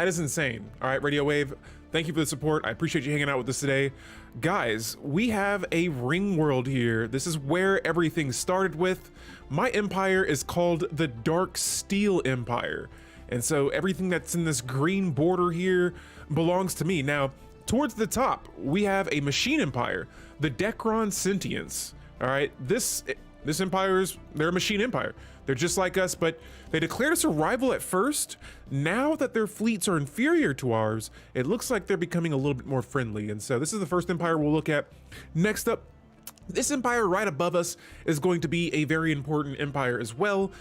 That is insane. All right, Radio Wave, thank you for the support. I appreciate you hanging out with us today. Guys, we have a ring world here. This is where everything started with. My empire is called the Dark Steel Empire. And so everything that's in this green border here belongs to me. Now, towards the top, we have a machine empire, the Decron Sentience. All right, this empire's, they're a machine empire. They're just like us, but they declared us a rival at first. Now that their fleets are inferior to ours, it looks like they're becoming a little bit more friendly. And so this is the first empire we'll look at. Next up, this empire right above us is going to be a very important empire as well,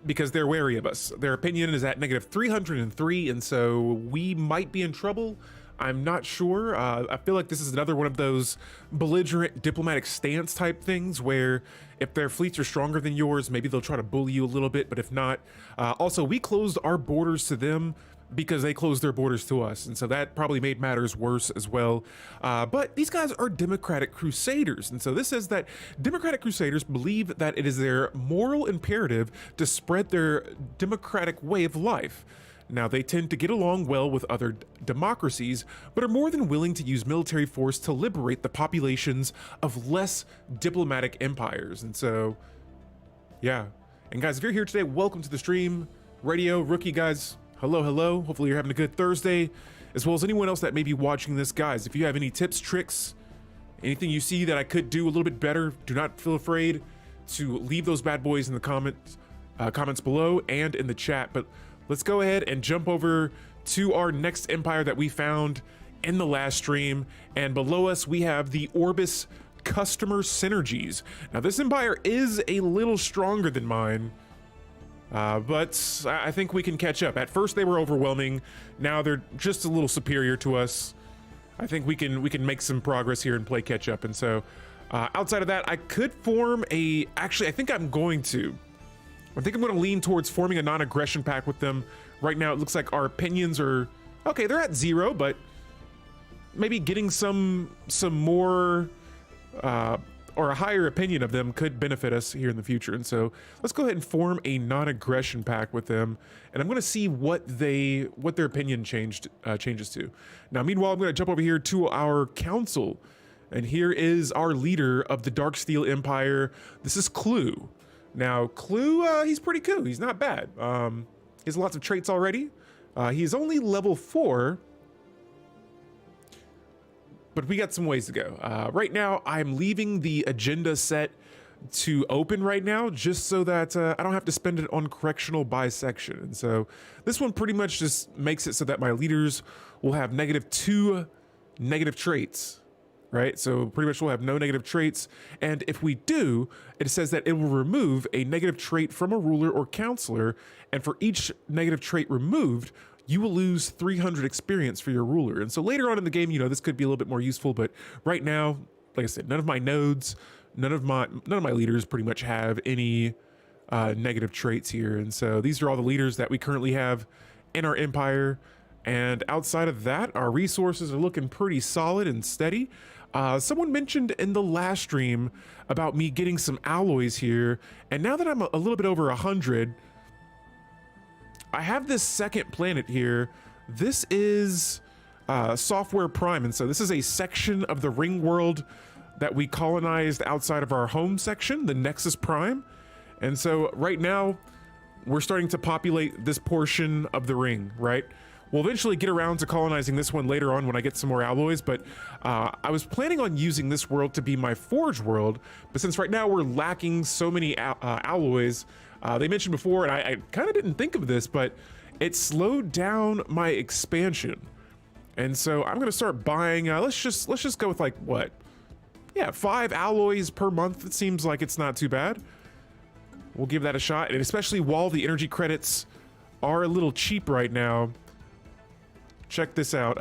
because they're wary of us. Their opinion is at negative 303, and so we might be in trouble. I'm not sure. I feel like this is another one of those belligerent diplomatic stance type things where if their fleets are stronger than yours, maybe they'll try to bully you a little bit, but if not, also we closed our borders to them because they closed their borders to us, and so that probably made matters worse as well. But these guys are Democratic Crusaders, and so this says that Democratic Crusaders believe that it is their moral imperative to spread their democratic way of life. Now, they tend to get along well with other democracies, but are more than willing to use military force to liberate the populations of less diplomatic empires. And so, yeah. And guys, if you're here today, welcome to the stream. Radio, Rookie guys, hello, hello. Hopefully you're having a good Thursday, as well as anyone else that may be watching this. Guys, if you have any tips, tricks, anything you see that I could do a little bit better, do not feel afraid to leave those bad boys in the comments below and in the chat. But let's go ahead and jump over to our next empire that we found in the last stream. And below us, we have the Orbis Customer Synergies. Now, this empire is a little stronger than mine, but I think we can catch up. At first, they were overwhelming. Now they're just a little superior to us. I think we can make some progress here and play catch up. And so, outside of that, I could form a. Actually, I think I'm going to lean towards forming a non-aggression pact with them. Right now, it looks like our opinions are okay. They're at 0, but maybe getting some more or a higher opinion of them could benefit us here in the future. And so let's go ahead and form a non-aggression pact with them. And I'm going to see what their opinion changes to. Now, meanwhile, I'm going to jump over here to our council, and here is our leader of the Dark Steel Empire. This is Clue. Now, Clue, he's pretty cool. He's not bad. He has lots of traits already. He's only level 4, but we got some ways to go. Right now, I'm leaving the agenda set to open right now, just so that I don't have to spend it on correctional bisection. And so this one pretty much just makes it so that my leaders will have -2 negative traits. Right, so pretty much we'll have no negative traits, and if we do, it says that it will remove a negative trait from a ruler or counselor, and for each negative trait removed, you will lose 300 experience for your ruler. And so later on in the game, you know, this could be a little bit more useful, but right now, like I said, none of my nodes, none of my leaders pretty much have any negative traits here. And so these are all the leaders that we currently have in our empire. And outside of that, our resources are looking pretty solid and steady. Someone mentioned in the last stream about me getting some alloys here, and now that I'm a little bit over 100, I have this second planet here. This is Software Prime, and so this is a section of the ring world that we colonized outside of our home section, the Nexus Prime. And so right now, we're starting to populate this portion of the ring, right? We'll eventually get around to colonizing this one later on when I get some more alloys, but I was planning on using this world to be my forge world, but since right now we're lacking so many alloys, they mentioned before, and I kind of didn't think of this, but it slowed down my expansion. And so I'm gonna start buying, let's just go with like, what? Yeah, 5 alloys per month. It seems like it's not too bad. We'll give that a shot, and especially while the energy credits are a little cheap right now. Check this out.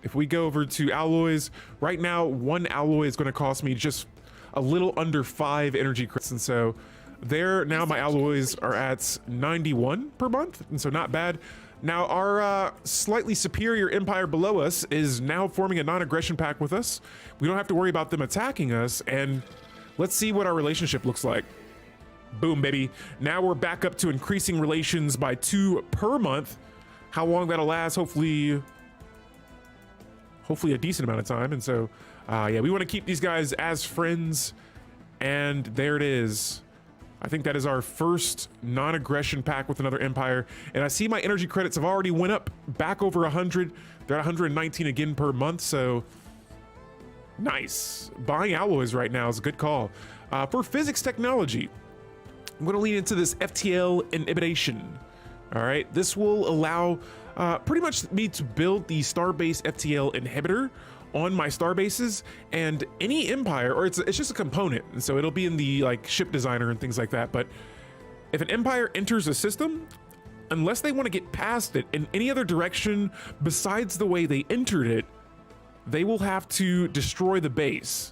If we go over to alloys, right now, 1 alloy is going to cost me just a little under 5 energy credits. And so there, now my alloys are at 91 per month. And so not bad. Now our slightly superior empire below us is now forming a non-aggression pact with us. We don't have to worry about them attacking us. And let's see what our relationship looks like. Boom, baby. Now we're back up to increasing relations by 2 per month. how long that'll last. Hopefully a decent amount of time. And so, yeah, we want to keep these guys as friends. And there it is. I think that is our first non-aggression pact with another empire. And I see my energy credits have already went up back over 100. They're at 119 again per month. So nice. Buying alloys right now is a good call. For physics technology, I'm going to lean into this FTL inhibition. All right, this will allow pretty much me to build the Starbase FTL inhibitor on my star bases, and any empire, or it's just a component, and so it'll be in the like ship designer and things like that. But if an empire enters a system, unless they want to get past it in any other direction besides the way they entered it, they will have to destroy the base.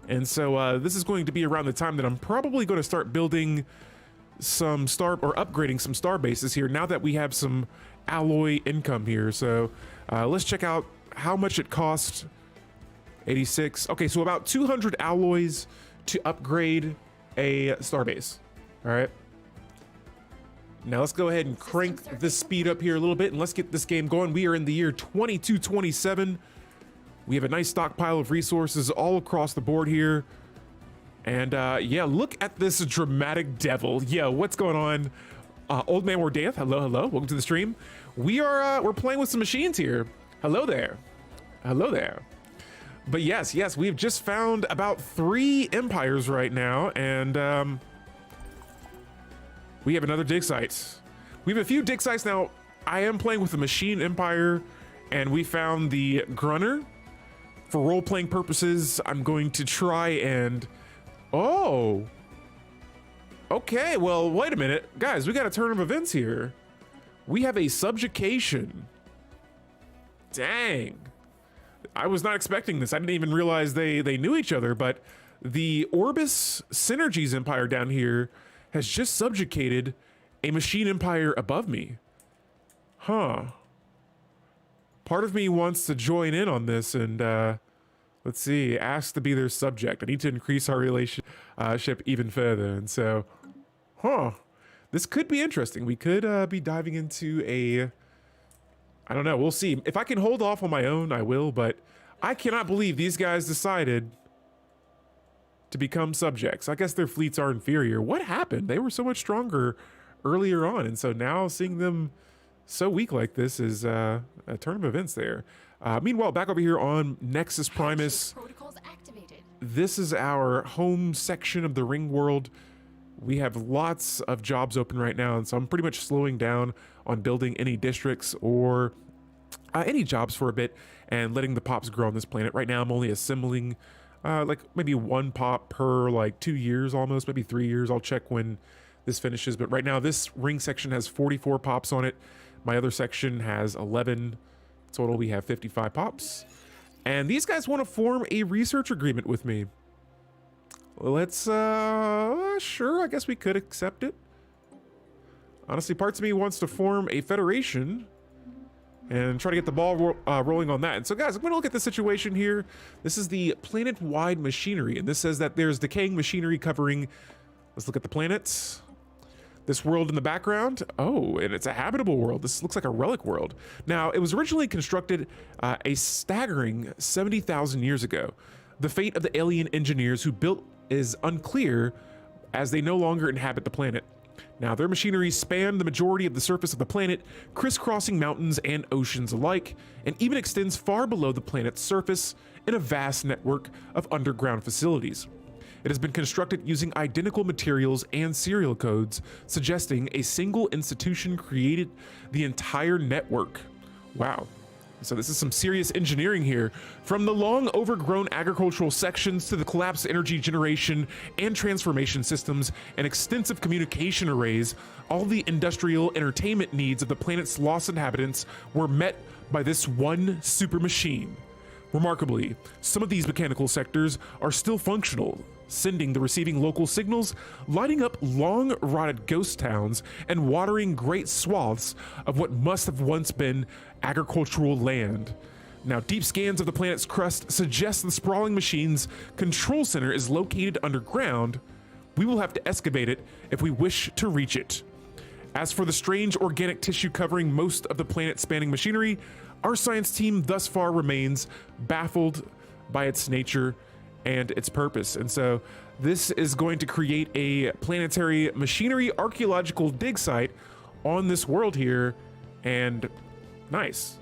And so this is going to be around the time that I'm probably going to start building some upgrading some star bases here, now that we have some alloy income here. So let's check out how much it cost. 86. Okay, so about 200 alloys to upgrade a starbase. All right. Now let's go ahead and crank this speed up here a little bit, and let's get this game going. We are in the year 2227. We have a nice stockpile of resources all across the board here. And yeah, look at this dramatic devil. Yeah, what's going on? Old Man Wardath, hello, hello. Welcome to the stream. We're playing with some machines here. Hello there. Hello there. But yes, we've just found about 3 empires right now, and we have another dig site. We have a few dig sites now. I am playing with the machine empire, and we found the Grunner. For role-playing purposes, I'm going to try and... Oh! Okay, well, wait a minute. Guys, we got a turn of events here. We have a subjugation. Dang. I was not expecting this. I didn't even realize they knew each other, but the Orbis Synergies empire down here has just subjugated a machine empire above me. Huh. Part of me wants to join in on this and, let's see, ask to be their subject. I need to increase our relationship even further. And so, this could be interesting. We could be diving into I don't know. We'll see. If I can hold off on my own, I will, but I cannot believe these guys decided to become subjects. I guess their fleets are inferior. What happened? They were so much stronger earlier on, and so now seeing them so weak like this is a turn of events there. Meanwhile, back over here on Nexus Primus, this is our home section of the ring world. We have lots of jobs open right now, and so I'm pretty much slowing down on building any districts or any jobs for a bit and letting the pops grow on this planet. Right now, I'm only assembling like maybe 1 pop per like 2 years almost, maybe 3 years. I'll check when this finishes, but right now this ring section has 44 pops on it. My other section has 11. Total, we have 55 pops. And these guys want to form a research agreement with me. Let's, sure, I guess we could accept it. Honestly, parts of me wants to form a federation and try to get the ball rolling on that. And so, guys, I'm going to look at the situation here. This is the planet-wide machinery, and this says that there's decaying machinery covering... Let's look at the planets. This world in the background. Oh, and it's a habitable world. This looks like a relic world. Now, it was originally constructed a staggering 70,000 years ago. The fate of the alien engineers who built is unclear, as they no longer inhabit the planet. Now, their machinery spanned the majority of the surface of the planet, crisscrossing mountains and oceans alike, and even extends far below the planet's surface in a vast network of underground facilities. It has been constructed using identical materials and serial codes, suggesting a single institution created the entire network. Wow. So this is some serious engineering here. From the long overgrown agricultural sections to the collapsed energy generation and transformation systems and extensive communication arrays, all the industrial entertainment needs of the planet's lost inhabitants were met by this one super machine. Remarkably, some of these mechanical sectors are still functional, sending the receiving local signals, lighting up long-rotted ghost towns, and watering great swaths of what must have once been agricultural land. Now, deep scans of the planet's crust suggest the sprawling machine's control center is located underground. We will have to excavate it if we wish to reach it. As for the strange organic tissue covering most of the planet-spanning machinery, our science team thus far remains baffled by its nature and its purpose. And so this is going to create a planetary machinery archaeological dig site on this world here. And nice,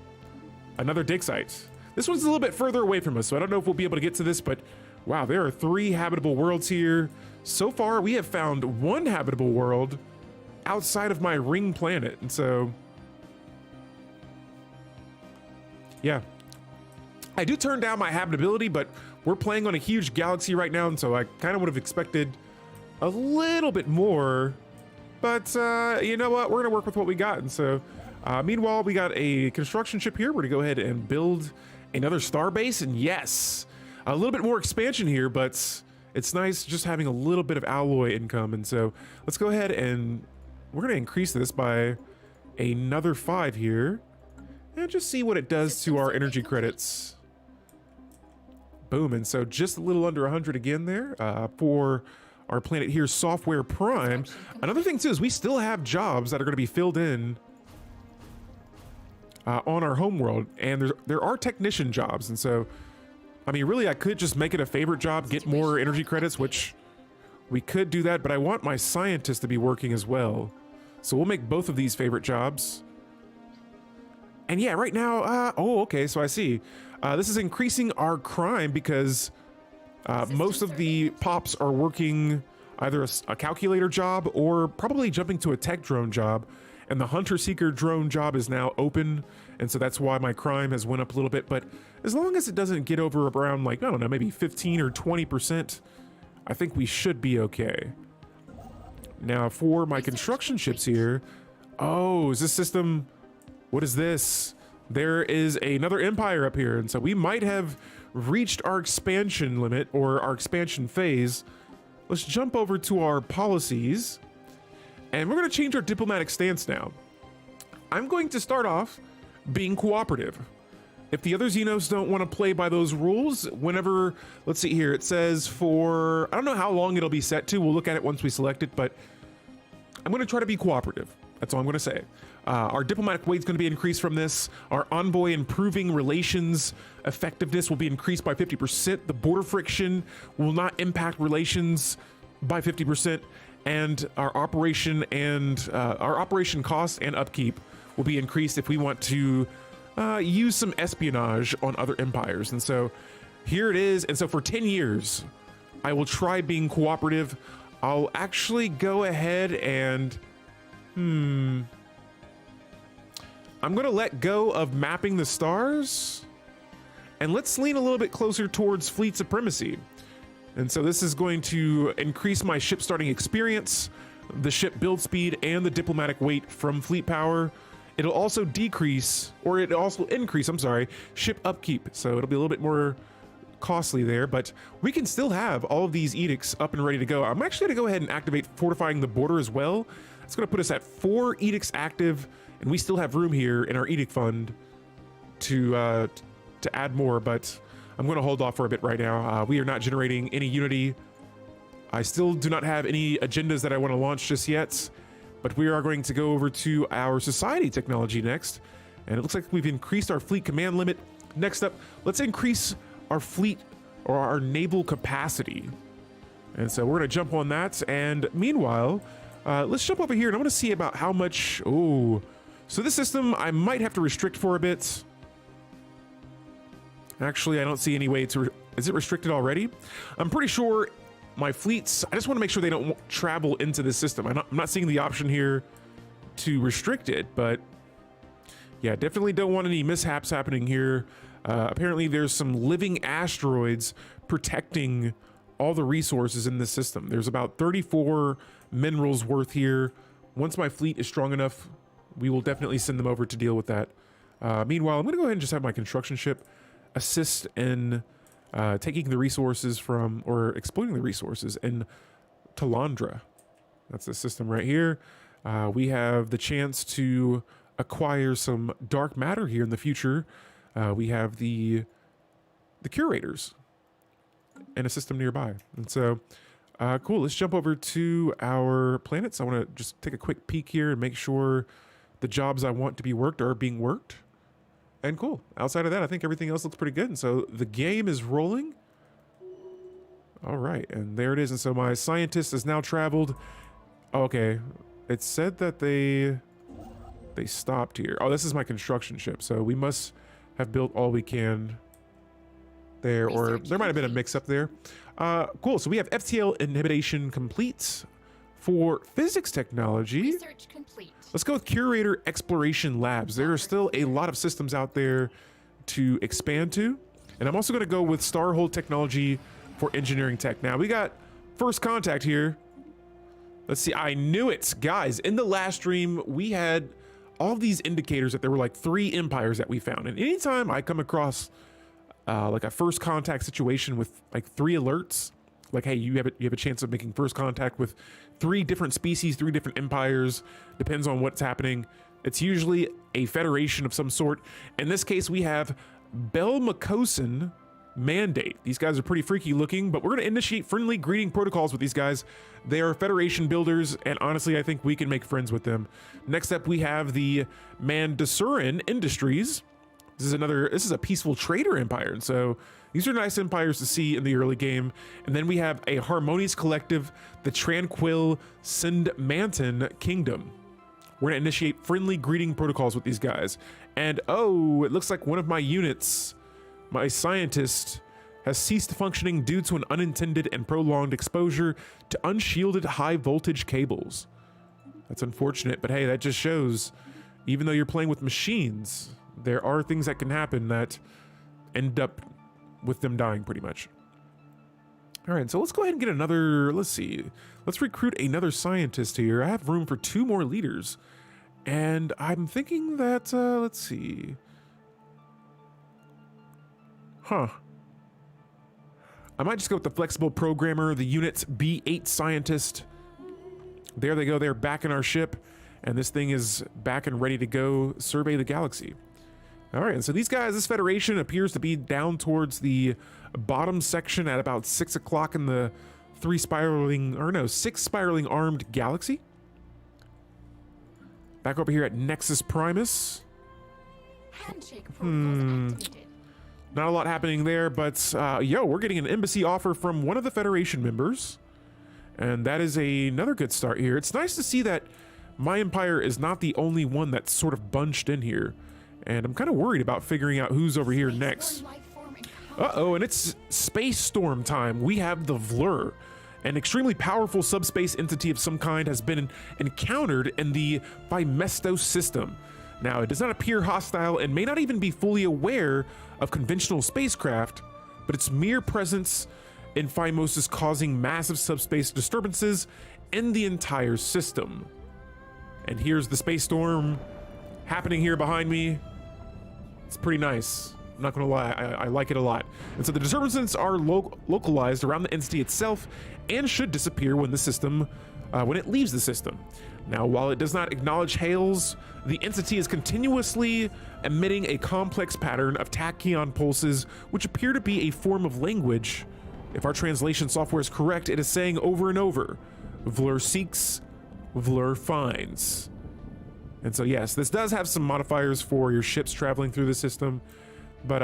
another dig site. This one's a little bit further away from us, so I don't know if we'll be able to get to this, but wow, there are 3 habitable worlds here. So far, we have found 1 habitable world outside of my ring planet. And so, yeah, I do turn down my habitability, but we're playing on a huge galaxy right now, and so I kind of would have expected a little bit more, but you know what, we're gonna work with what we got. And so meanwhile, we got a construction ship here. We're gonna go ahead and build another star base, and yes, a little bit more expansion here, but it's nice just having a little bit of alloy income. And so let's go ahead and we're gonna increase this by another 5 here and just see what it does to our energy credits. Boom. And so just a little under 100 again there for our planet here, Software Prime. Another thing too is we still have jobs that are going to be filled in on our home world, and there are technician jobs. And so, I mean, really, I could just make it a favorite job, get more energy credits, which we could do that, but I want my scientist to be working as well. So we'll make both of these favorite jobs. And yeah, right now, oh, okay, so I see. This is increasing our crime because most of the pops are working either a calculator job or probably jumping to a tech drone job. And the hunter seeker drone job is now open. And so that's why my crime has went up a little bit. But as long as it doesn't get over around, like, I don't know, maybe 15 or 20%, I think we should be okay. Now for my construction ships here. Oh, is this system, what is this? There is another empire up here, and so we might have reached our expansion limit or our expansion phase. Let's jump over to our policies, and we're going to change our diplomatic stance now. I'm going to start off being cooperative. If the other Xenos don't want to play by those rules, whenever, let's see here, it says for, I don't know how long it'll be set to, we'll look at it once we select it, but I'm going to try to be cooperative. That's all I'm going to say. Our diplomatic weight is going to be increased from this. Our envoy improving relations effectiveness will be increased by 50%. The border friction will not impact relations by 50%. And our operation costs and upkeep will be increased if we want to use some espionage on other empires. And so here it is. And so for 10 years, I will try being cooperative. I'll actually go ahead and I'm gonna let go of mapping the stars, and let's lean a little bit closer towards fleet supremacy. And so this is going to increase my ship starting experience, the ship build speed, and the diplomatic weight from fleet power. It'll also increase, I'm sorry, ship upkeep. So it'll be a little bit more costly there, but we can still have all of these edicts up and ready to go. I'm actually gonna go ahead and activate fortifying the border as well. It's gonna put us at 4 edicts active, and we still have room here in our edict fund to add more, but I'm gonna hold off for a bit right now. We are not generating any unity. I still do not have any agendas that I wanna launch just yet, but we are going to go over to our society technology next, and it looks like we've increased our fleet command limit. Next up, let's increase our fleet or our naval capacity. And so we're gonna jump on that, and meanwhile, let's jump over here and I want to see about how much. Oh, so this system I might have to restrict for a bit. Actually, I don't see any way to. Is it restricted already? I'm pretty sure my fleets. I just want to make sure they don't travel into this system. I'm not seeing the option here to restrict it, but yeah, definitely don't want any mishaps happening here. Apparently, there's some living asteroids protecting all the resources in this system. There's about 34 minerals worth here. Once my fleet is strong enough, we will definitely send them over to deal with that. Meanwhile, I'm gonna go ahead and just have my construction ship assist in taking the resources from, or exploiting the resources in Talandra. That's the system right here. We have the chance to acquire some dark matter here in the future. We have the curators and a system nearby. And so Cool. Let's jump over to our planets. I want to just take a quick peek here and make sure the jobs I want to be worked are being worked. And cool. Outside of that, I think everything else looks pretty good. And so the game is rolling. All right. And there it is. And so my scientist has now traveled. Okay. It said that they stopped here. Oh, this is my construction ship. So we must have built all we can there, or there might have been a mix up there. Cool. So we have FTL inhibition complete. For physics technology, Research complete. Let's go with Curator Exploration Labs. There are still a lot of systems out there to expand to. And I'm also going to go with Starhold Technology for engineering tech. Now, we got first contact here. Let's see. I knew it. Guys, in the last stream, we had all these indicators that there were like 3 empires that we found. And anytime I come across like a first contact situation with like 3 alerts, like, hey, you have a chance of making first contact with 3 different species, 3 different empires, depends on what's happening. It's usually a federation of some sort. In this case, we have Belmacosin Mandate. These guys are pretty freaky looking, but we're going to initiate friendly greeting protocols with these guys. They are federation builders, and honestly, I think we can make friends with them. Next up, we have the Mandasurin Industries. This is a peaceful trader empire, and so these are nice empires to see in the early game. And then we have a harmonious collective, the Tranquil Sindmanton Kingdom. We're gonna initiate friendly greeting protocols with these guys. And oh, it looks like one of my units, my scientist, has ceased functioning due to an unintended and prolonged exposure to unshielded high voltage cables. That's unfortunate, but hey, that just shows, even though you're playing with machines, there are things that can happen that end up with them dying pretty much. All right, so let's go ahead and get another, let's see. Let's recruit another scientist here. I have room for 2 more leaders. And I'm thinking that, let's see. I might just go with the flexible programmer, the unit's B8 scientist. There they go, they're back in our ship. And this thing is back and ready to go survey the galaxy. All right, and so these guys, this federation appears to be down towards the bottom section at about 6 o'clock in the 6 spiraling armed galaxy. Back over here at Nexus Primus. Handshake protocols activated. Not a lot happening there, but we're getting an embassy offer from one of the Federation members. And that is another good start here. It's nice to see that my empire is not the only one that's sort of bunched in here. And I'm kind of worried about figuring out who's over here next. Uh-oh, and it's Space Storm time. We have the Vlur. An extremely powerful subspace entity of some kind has been encountered in the Phimestos system. Now, it does not appear hostile and may not even be fully aware of conventional spacecraft, but its mere presence in Phimos is causing massive subspace disturbances in the entire system. And here's the Space Storm happening here behind me. It's pretty nice. I'm not gonna lie, I like it a lot. And so the disturbances are localized around the entity itself and should disappear when the system, when it leaves the system. Now, while it does not acknowledge hails, the entity is continuously emitting a complex pattern of tachyon pulses, which appear to be a form of language. If our translation software is correct, it is saying over and over, Vlur seeks, Vlur finds. And so yes, this does have some modifiers for your ships traveling through the system, but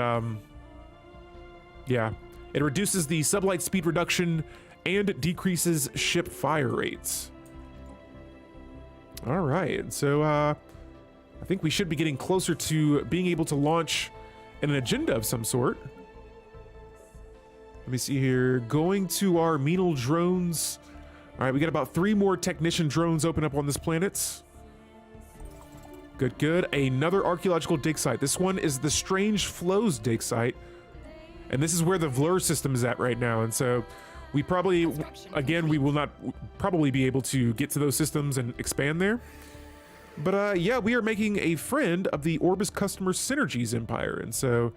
yeah, it reduces the sublight speed reduction and decreases ship fire rates. All right, so I think we should be getting closer to being able to launch an agenda of some sort. Let me see here, going to our Menal drones. All right, we got about 3 more technician drones open up on this planet. Good, good. Another archaeological dig site. This one is the Strange Flows dig site. And this is where the Vlur system is at right now. And so we probably, again, we will not probably be able to get to those systems and expand there. But yeah, we are making a friend of the Orbis Customer Synergies Empire. And so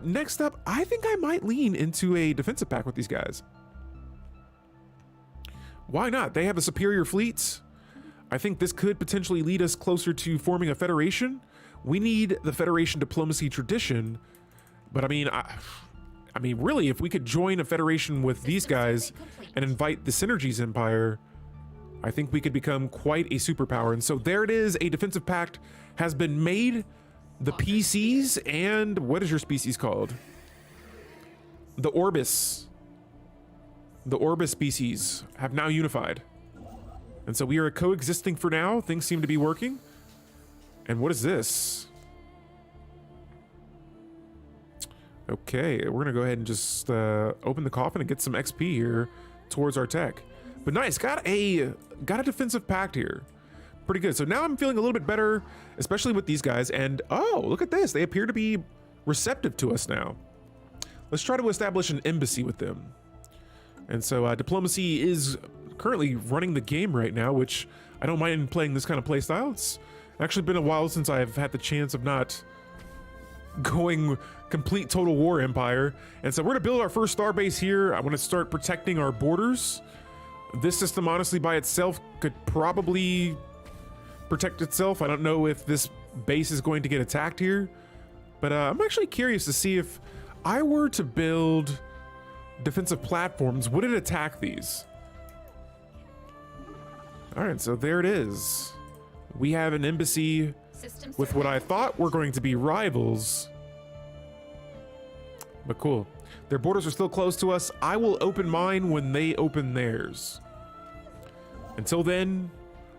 next up, I think I might lean into a defensive pact with these guys. Why not? They have a superior fleet. I think this could potentially lead us closer to forming a federation. We need the Federation diplomacy tradition, but I mean, I mean, really, if we could join a federation with these guys and invite the Synergies Empire, I think we could become quite a superpower. And so there it is. A defensive pact has been made. The PCs and what is your species called? The Orbis. The Orbis species have now unified. And so we are coexisting for now. Things seem to be working. And what is this? Okay, we're gonna go ahead and just open the coffin and get some XP here towards our tech. But nice, got a defensive pact here. Pretty good. So now I'm feeling a little bit better, especially with these guys. And oh, look at this. They appear to be receptive to us now. Let's try to establish an embassy with them. And so diplomacy is currently running the game right now, which I don't mind playing this kind of play style. It's actually been a while since I've had the chance of not going complete total war empire. And so we're gonna build our first star base here. I want to start protecting our borders. This system honestly by itself could probably protect itself. I don't know if this base is going to get attacked here, but I'm actually curious to see if I were to build defensive platforms, would it attack these? All right, so there it is. We have an embassy with what I thought were going to be rivals. But cool. Their borders are still close to us. I will open mine when they open theirs. Until then,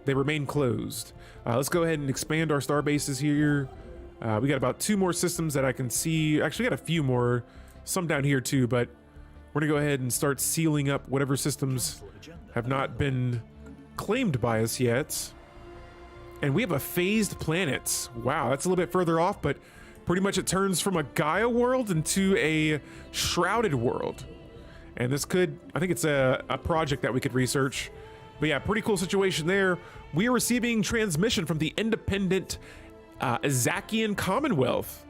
they remain closed. Let's go ahead and expand our star bases here. We got about 2 more systems that I can see. Actually, got a few more, some down here too, but we're gonna go ahead and start sealing up whatever systems have not been claimed by us yet. And we have a phased planet. Wow, that's a little bit further off, but pretty much it turns from a Gaia world into a shrouded world. And this could, I think it's a project that we could research. But yeah, pretty cool situation there. We are receiving transmission from the independent Azakian Commonwealth.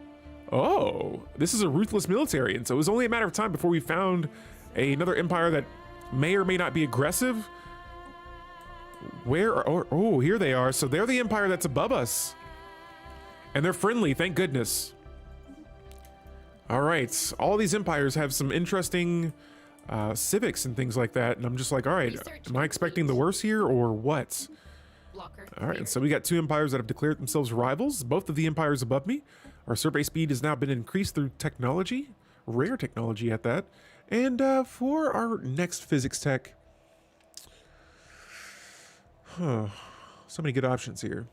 Oh, this is a ruthless military. And so it was only a matter of time before we found another empire that may or may not be aggressive. Where are, oh, here they are. So they're the empire that's above us. And they're friendly, thank goodness. All right, all these empires have some interesting civics and things like that. And I'm just like, all right, am I expecting the worst here or what? All right, and so we got 2 empires that have declared themselves rivals. Both of the empires above me. Our survey speed has now been increased through technology, rare technology at that. And for our next physics tech, so many good options here.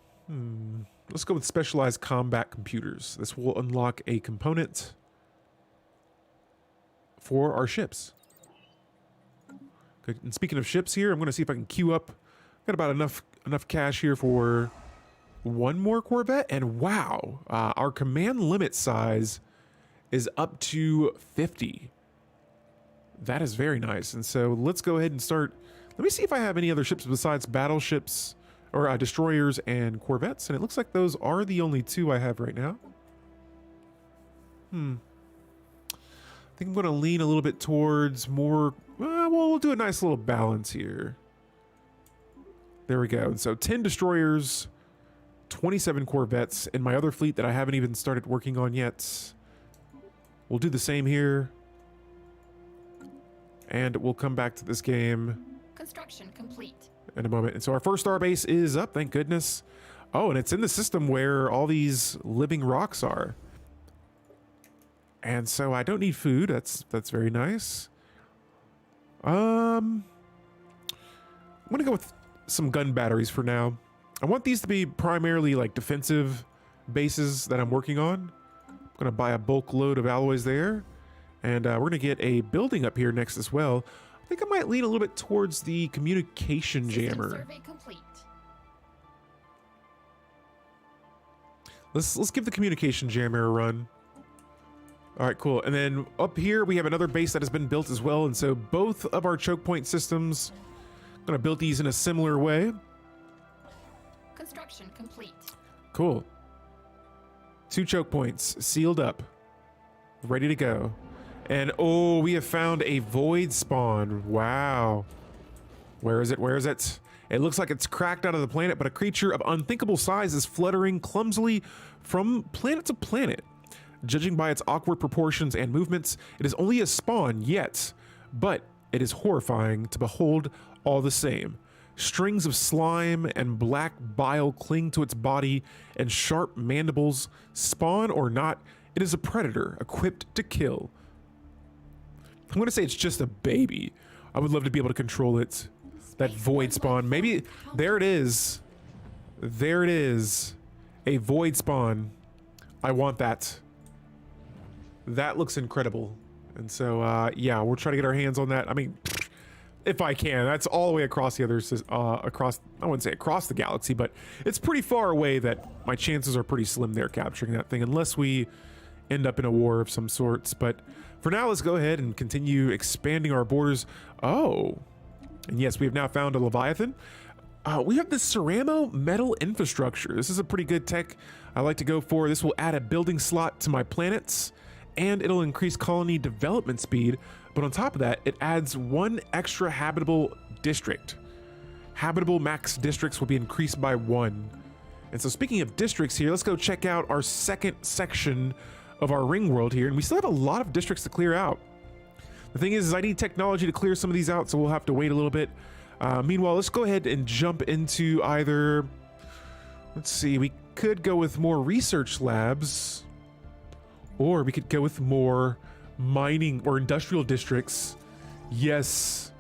Let's go with specialized combat computers. This will unlock a component for our ships. Good. And speaking of ships here, I'm going to see if I can queue up. Got about enough cash here for 1 more Corvette. And wow, our command limit size is up to 50. That is very nice. And so let's go ahead and start. Let me see if I have any other ships besides battleships or destroyers and corvettes. And it looks like those are the only 2 I have right now. I think I'm going to lean a little bit towards more. Well, we'll do a nice little balance here. There we go. And so 10 destroyers, 27 corvettes in my other fleet that I haven't even started working on yet. We'll do the same here. And we'll come back to this game. Construction complete. In a moment. And so our first star base is up, thank goodness. Oh, and it's in the system where all these living rocks are. And so I don't need food. That's very nice. I'm gonna go with some gun batteries for now. I want these to be primarily like defensive bases that I'm working on. I'm gonna buy a bulk load of alloys there. And we're gonna get a building up here next as well. I think I might lean a little bit towards the communication jammer. Survey complete. Let's give the communication jammer a run. All right, cool. And then up here we have another base that has been built as well. And so both of our choke point systems, I'm gonna build these in a similar way. Construction complete. Cool. 2 choke points sealed up, ready to go. And oh, we have found a void spawn. Wow. Where is it? Where is it? It looks like it's cracked out of the planet, but a creature of unthinkable size is fluttering clumsily from planet to planet. Judging by its awkward proportions and movements, it is only a spawn yet, but it is horrifying to behold all the same. Strings of slime and black bile cling to its body, and sharp mandibles. Spawn or not, it is a predator equipped to kill. I'm going to say it's just a baby. I would love to be able to control it. That void spawn. Maybe, there it is. There it is. A void spawn. I want that. That looks incredible. And so, yeah, we'll try to get our hands on that. I mean, if I can. That's all the way across the other, I wouldn't say across the galaxy, but it's pretty far away that my chances are pretty slim there capturing that thing, unless we end up in a war of some sorts. But for now, let's go ahead and continue expanding our borders. Oh, and yes, we have now found a Leviathan. We have this Ceramo metal infrastructure. This is a pretty good tech I like to go for. This will add a building slot to my planets, and it'll increase colony development speed. But on top of that, it adds one extra habitable district. Habitable max districts will be increased by 1. And so speaking of districts here, let's go check out our second section of our ring world here. And we still have a lot of districts to clear out. The thing is I need technology to clear some of these out, so we'll have to wait a little bit. Meanwhile, let's go ahead and jump into either, let's see, we could go with more research labs, or we could go with more mining or industrial districts. Yes,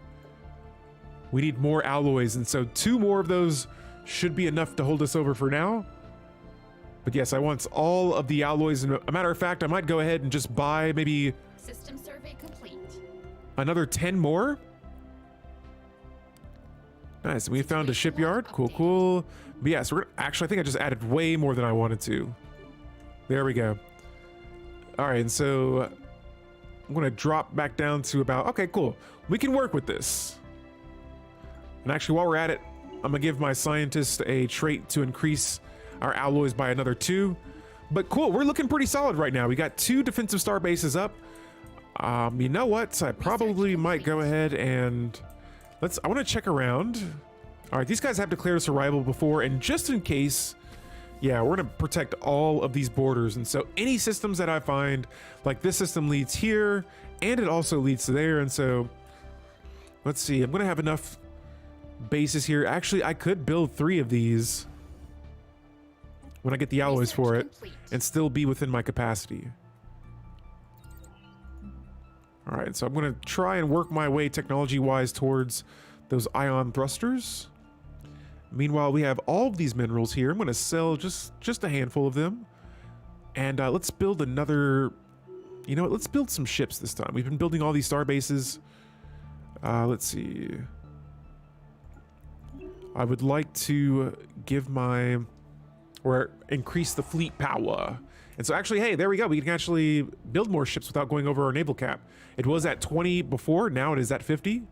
we need more alloys, and so 2 more of those should be enough to hold us over for now. But yes, I want all of the alloys, and a matter of fact, I might go ahead and just buy maybe System survey complete. another 10 more. Nice, we found a shipyard. Cool. But yeah, so actually, I think I just added way more than I wanted to. There we go. All right, and so I'm going to drop back down to about, okay, cool. We can work with this. And actually, while we're at it, I'm going to give my scientist a trait to increase our alloys by another 2. But cool, we're looking pretty solid right now. We got 2 defensive star bases up. You know what? I probably might go ahead and I want to check around. All right, these guys have declared us a rival before, and just in case, yeah, we're going to protect all of these borders. And so any systems that I find, like this system leads here, and it also leads to there. And so let's see, I'm going to have enough bases here. Actually, I could build 3 of these when I get the alloys for it and still be within my capacity. All right, so I'm going to try and work my way technology-wise towards those ion thrusters. Meanwhile, we have all of these minerals here. I'm going to sell just a handful of them. And let's build another... You know what? Let's build some ships this time. We've been building all these star bases. Let's see. I would like to give my... or increase the fleet power. And so actually, hey, there we go. We can actually build more ships without going over our naval cap. It was at 20 before, now it is at 50.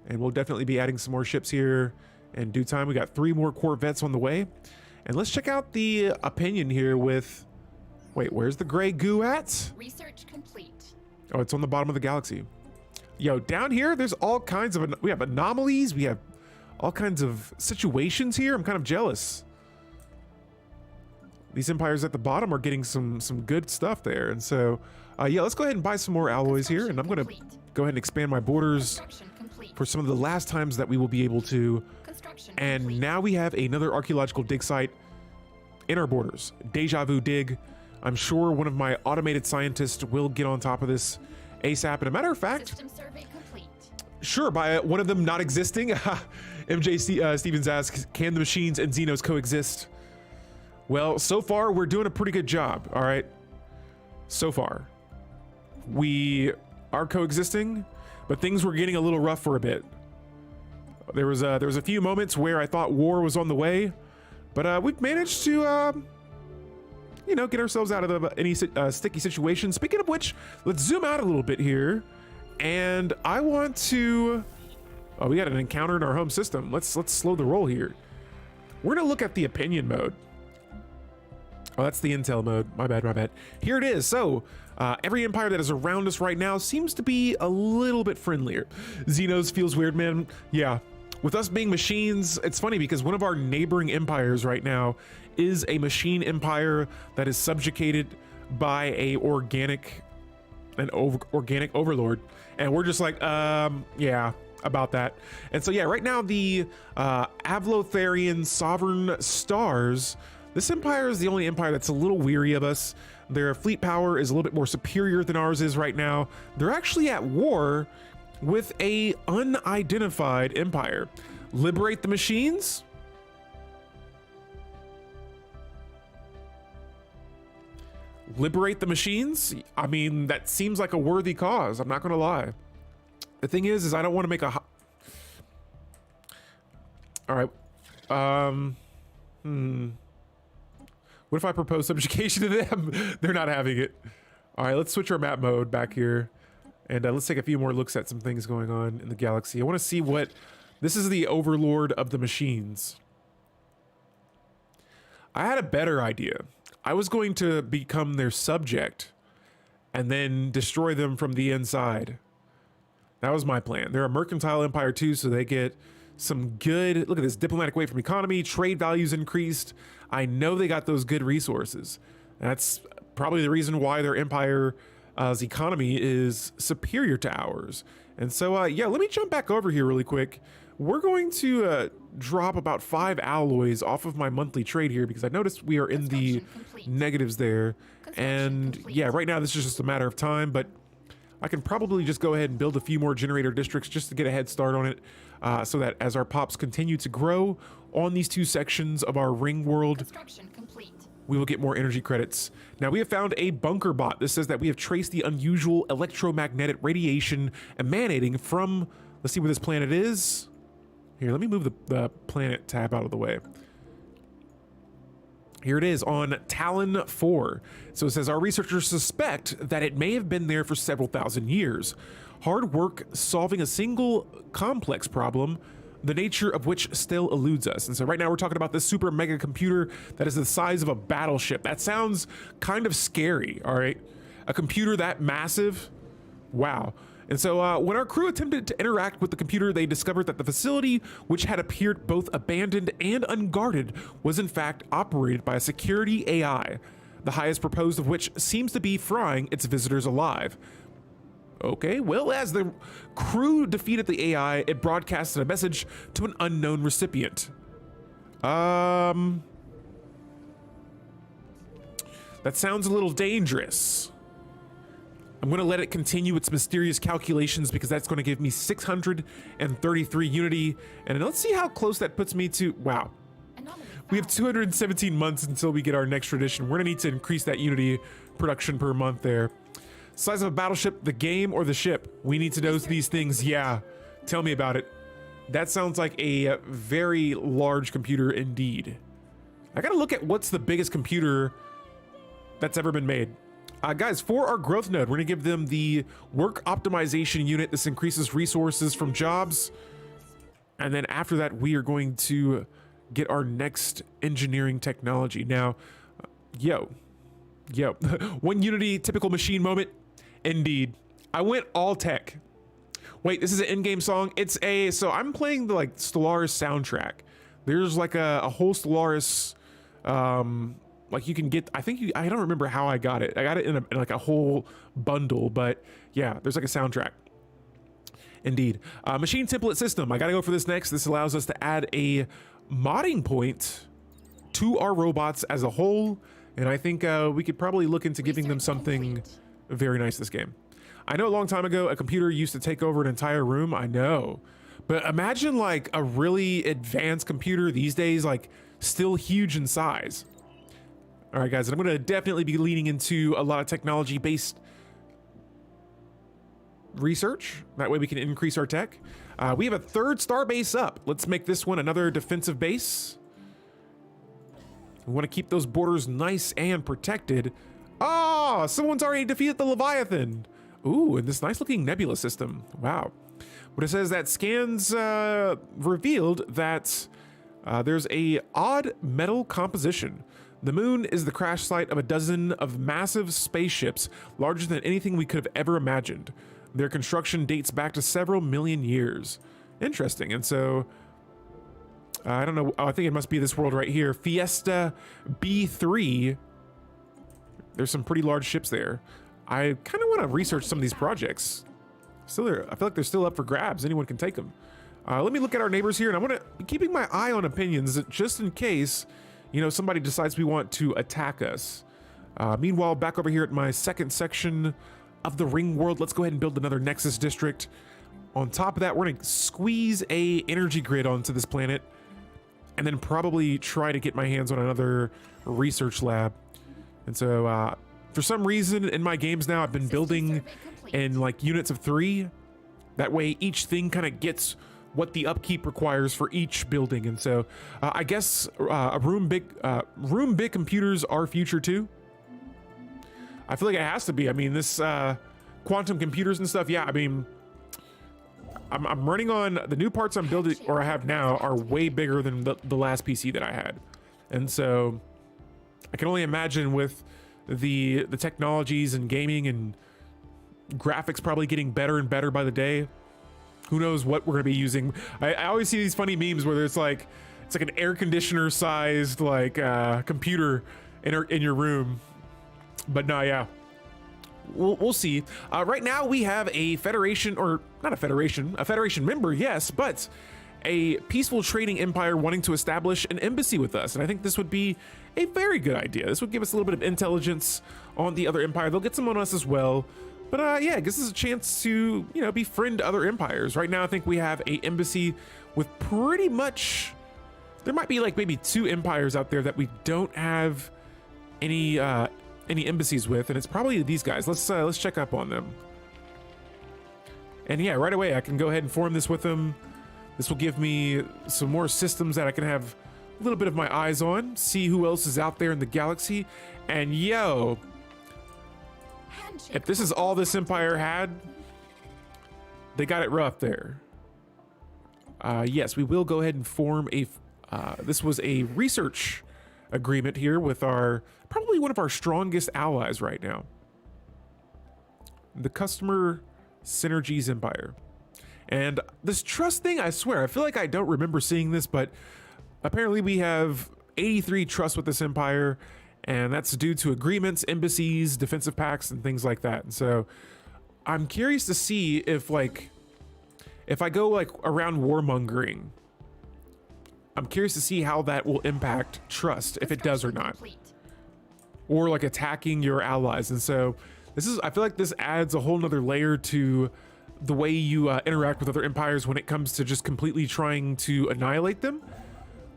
And we'll definitely be adding some more ships here in due time. We got 3 more Corvettes on the way. And let's check out the opinion here with... Wait, where's the gray goo at? Research complete. Oh, it's on the bottom of the galaxy. Yo, down here, there's all kinds of... We have anomalies. We have all kinds of situations here. I'm kind of jealous. These empires at the bottom are getting some good stuff there. And so, yeah, let's go ahead and buy some more alloys here. And I'm going to go ahead and expand my borders for some of the last times that we will be able to. And now we have another archaeological dig site in our borders. Deja vu dig. I'm sure one of my automated scientists will get on top of this ASAP. And a matter of fact, System survey complete. sure, by one of them not existing. MJ Stevens asks, can the machines and Xenos coexist? Well, so far, we're doing a pretty good job, all right? So far. We are coexisting, but things were getting a little rough for a bit. There was a few moments where I thought war was on the way, but we've managed to, you know, get ourselves out of any sticky situation. Speaking of which, let's zoom out a little bit here, and I want to... Oh, we got an encounter in our home system. Let's slow the roll here. We're gonna look at the opinion mode. Oh, that's the intel mode. My bad. Here it is. So, every empire that is around us right now seems to be a little bit friendlier. Xenos feels weird, man. Yeah. With us being machines, it's funny because one of our neighboring empires right now is a machine empire that is subjugated by an organic overlord, and we're just like, yeah, about that. And so yeah, right now the Avlotharian Sovereign Stars, this empire is the only empire that's a little weary of us. Their fleet power is a little bit more superior than ours is right now. They're actually at war with a unidentified empire. Liberate the machines? Liberate the machines? I mean, that seems like a worthy cause. I'm not gonna lie. The thing is I don't want to make a all right. What if I propose subjugation to them? They're not having it. All right, let's switch our map mode back here. And let's take a few more looks at some things going on in the galaxy. I want to see what... This is the overlord of the machines. I had a better idea. I was going to become their subject and then destroy them from the inside. That was my plan. They're a mercantile empire too, so they get some good... Look at this, diplomatic weight from economy, trade values increased. I know they got those good resources. That's probably the reason why their empire's economy is superior to ours. And so, yeah, let me jump back over here really quick. We're going to drop about 5 alloys off of my monthly trade here because I noticed we are in the negatives there. And yeah, right now this is just a matter of time, but I can probably just go ahead and build a few more generator districts just to get a head start on it, so that as our pops continue to grow on these 2 sections of our ring world, we will get more energy credits. Now we have found a bunker bot. This says that we have traced the unusual electromagnetic radiation emanating from, let's see where this planet is. Here, let me move the planet tab out of the way. Here it is on Talon 4. So it says our researchers suspect that it may have been there for several thousand years. Hard work solving a single complex problem, the nature of which still eludes us. And so right now we're talking about this super mega computer that is the size of a battleship. That sounds kind of scary, all right? A computer that massive? Wow. And so when our crew attempted to interact with the computer, they discovered that the facility, which had appeared both abandoned and unguarded, was in fact operated by a security AI, the highest proposed of which seems to be frying its visitors alive. Okay, well, as the crew defeated the AI, it broadcasted a message to an unknown recipient. That sounds a little dangerous. I'm going to let it continue its mysterious calculations because that's going to give me 633 unity. And let's see how close that puts me to... Wow. We have 217 months until we get our next tradition. We're going to need to increase that unity production per month there. Size of a battleship, the game, or the ship? We need to know these things. Yeah. Tell me about it. That sounds like a very large computer indeed. I got to look at what's the biggest computer that's ever been made. Guys, for our growth node, we're gonna give them the work optimization unit. This increases resources from jobs. And then after that, we are going to get our next engineering technology. Now, yo, 1 unity, typical machine moment. Indeed. I went all tech. Wait, this is an in-game song. So I'm playing the like Stellaris soundtrack. There's like a whole Stellaris, like you can get, I don't remember how I got it. I got it in like a whole bundle, but yeah, there's like a soundtrack. Indeed. Machine template system. I gotta go for this next. This allows us to add a modding point to our robots as a whole. And I think we could probably look into giving them something very nice this game. I know a long time ago, a computer used to take over an entire room. I know. But imagine like a really advanced computer these days, like still huge in size. All right, guys, and I'm going to definitely be leaning into a lot of technology-based research. That way we can increase our tech. We have a 3rd star base up. Let's make this one another defensive base. We want to keep those borders nice and protected. Oh, someone's already defeated the Leviathan. Ooh, and this nice-looking nebula system. Wow. But it says that scans revealed that there's a odd metal composition. The moon is the crash site of a dozen of massive spaceships, larger than anything we could have ever imagined. Their construction dates back to several million years. Interesting. And so, I don't know. I think it must be this world right here. Fiesta B3. There's some pretty large ships there. I kind of want to research some of these projects. Still there. I feel like they're still up for grabs. Anyone can take them. Let me look at our neighbors here, and I want to be keeping my eye on opinions just in case, you know, somebody decides we want to attack us. Meanwhile, back over here at my second section of the ring world, let's go ahead and build another Nexus district. On top of that, we're gonna squeeze a energy grid onto this planet, and then probably try to get my hands on another research lab. And so, for some reason in my games now, I've been building in like units of 3. That way each thing kind of gets what the upkeep requires for each building. And so I guess room big computers are future too. I feel like it has to be. I mean, this quantum computers and stuff. Yeah, I mean, I'm running on the new parts I'm building, or I have now, are way bigger than the last PC that I had. And so I can only imagine with the technologies and gaming and graphics probably getting better and better by the day. Who knows what we're gonna be using. I always see these funny memes where it's like an air conditioner sized like computer in your room. But no, yeah, we'll see. Right now we have a federation, or not a federation member, yes, but a peaceful trading empire wanting to establish an embassy with us. And I think this would be a very good idea. This would give us a little bit of intelligence on the other empire. They'll get some on us as well. But yeah, I guess this is a chance to, you know, befriend other empires. Right now, I think we have a embassy with pretty much, there might be like maybe 2 empires out there that we don't have any embassies with, and it's probably these guys. Let's check up on them. And yeah, right away I can go ahead and form this with them. This will give me some more systems that I can have a little bit of my eyes on, see who else is out there in the galaxy. And yo, if this is all this empire had, they got it rough there. Yes, we will go ahead and form a, this was a research agreement here with probably one of our strongest allies right now. The Customer Synergies Empire. And this trust thing, I swear, I feel like I don't remember seeing this, but apparently we have 83 trust with this empire, and that's due to agreements, embassies, defensive pacts, and things like that. And so I'm curious to see if I go like around warmongering, I'm curious to see how that will impact trust, if it does or not. Or like attacking your allies. And so I feel like this adds a whole nother layer to the way you interact with other empires when it comes to just completely trying to annihilate them.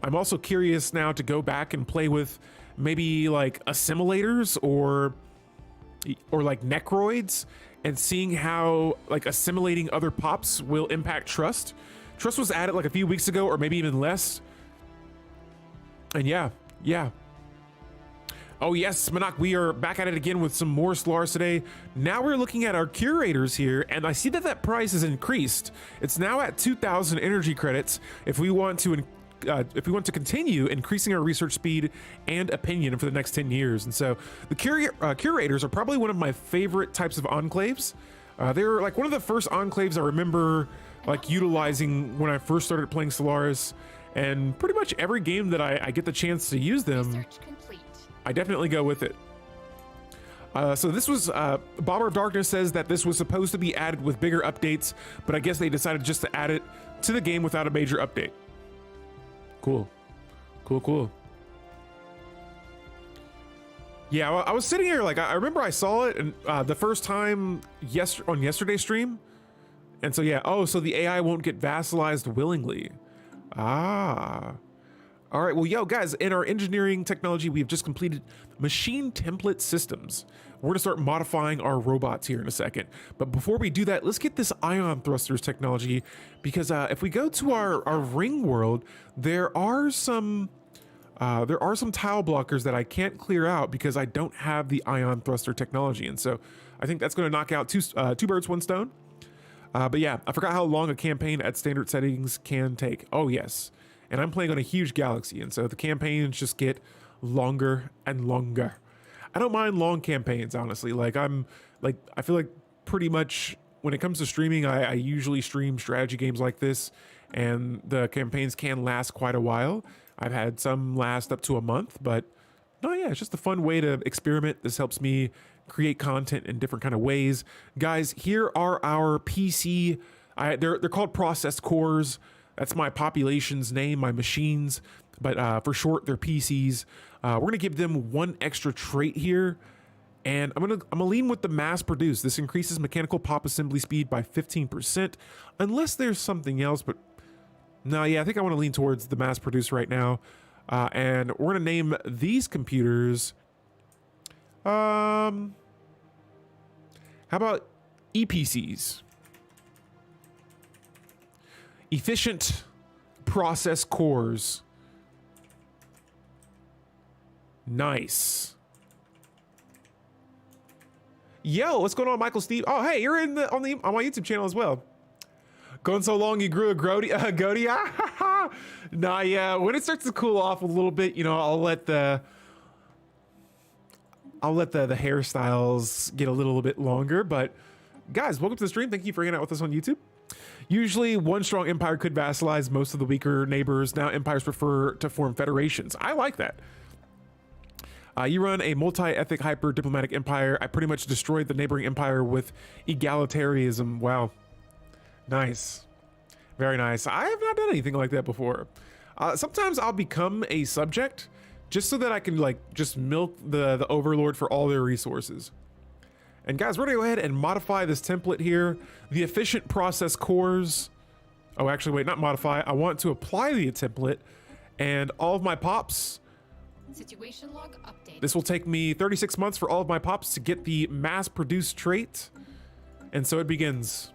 I'm also curious now to go back and play with maybe like assimilators or like necroids, and seeing how like assimilating other pops will impact trust. Trust was added like a few weeks ago, or maybe even less. And yeah. Oh yes, Manak, we are back at it again with some more Stellaris today. Now we're looking at our curators here, and I see that price has increased. It's now at 2,000 energy credits if we want to continue increasing our research speed and opinion for the next 10 years. And so the curators are probably one of my favorite types of enclaves. They're like one of the first enclaves I remember like utilizing when I first started playing Stellaris, and pretty much every game that I get the chance to use them, I definitely go with it. So this was, Bomber of Darkness says that this was supposed to be added with bigger updates, but I guess they decided just to add it to the game without a major update. Cool. Yeah, well, I was sitting here like, I remember I saw it and the first time on yesterday's stream. And so yeah, so the AI won't get vassalized willingly. All right, well, yo, guys, in our engineering technology, we've just completed machine template systems. We're gonna start modifying our robots here in a second. But before we do that, let's get this ion thrusters technology, because if we go to our ring world, there are some tile blockers that I can't clear out because I don't have the ion thruster technology. And so I think that's gonna knock out two birds, one stone. But yeah, I forgot how long a campaign at standard settings can take. Oh yes. And I'm playing on a huge galaxy, and so the campaigns just get longer and longer. I don't mind long campaigns, honestly. I feel like pretty much when it comes to streaming, I usually stream strategy games like this, and the campaigns can last quite a while. I've had some last up to a month, but Oh yeah, it's just a fun way to experiment. This helps me create content in different kind of ways. Guys, here are our PC. They're called process cores. That's my population's name, my machines. But for short, they're PCs. We're gonna give them one extra trait here. And I'm gonna lean with the mass produce. This increases mechanical pop assembly speed by 15%, unless there's something else. But no, yeah, I think I want to lean towards the mass produce right now. And we're gonna name these computers. How about EPCs? Efficient process cores. Nice. Yo, what's going on, Michael Steve? Oh, hey, you're on my YouTube channel as well. Going so long, you grew a goatee. Nah, yeah. When it starts to cool off a little bit, you know, I'll let the hairstyles get a little bit longer. But guys, welcome to the stream. Thank you for hanging out with us on YouTube. Usually, one strong empire could vassalize most of the weaker neighbors. Now, empires prefer to form federations. I like that. You run a multi-ethnic, hyper-diplomatic empire. I pretty much destroyed the neighboring empire with egalitarianism. Wow. Nice. Very nice. I have not done anything like that before. Sometimes I'll become a subject just so that I can, like, just milk the overlord for all their resources. And guys, we're gonna go ahead and modify this template here. The efficient process cores. Oh, actually, wait, not modify. I want to apply the template, and all of my pops. Situation log updated. This will take me 36 months for all of my pops to get the mass-produced trait. And so it begins.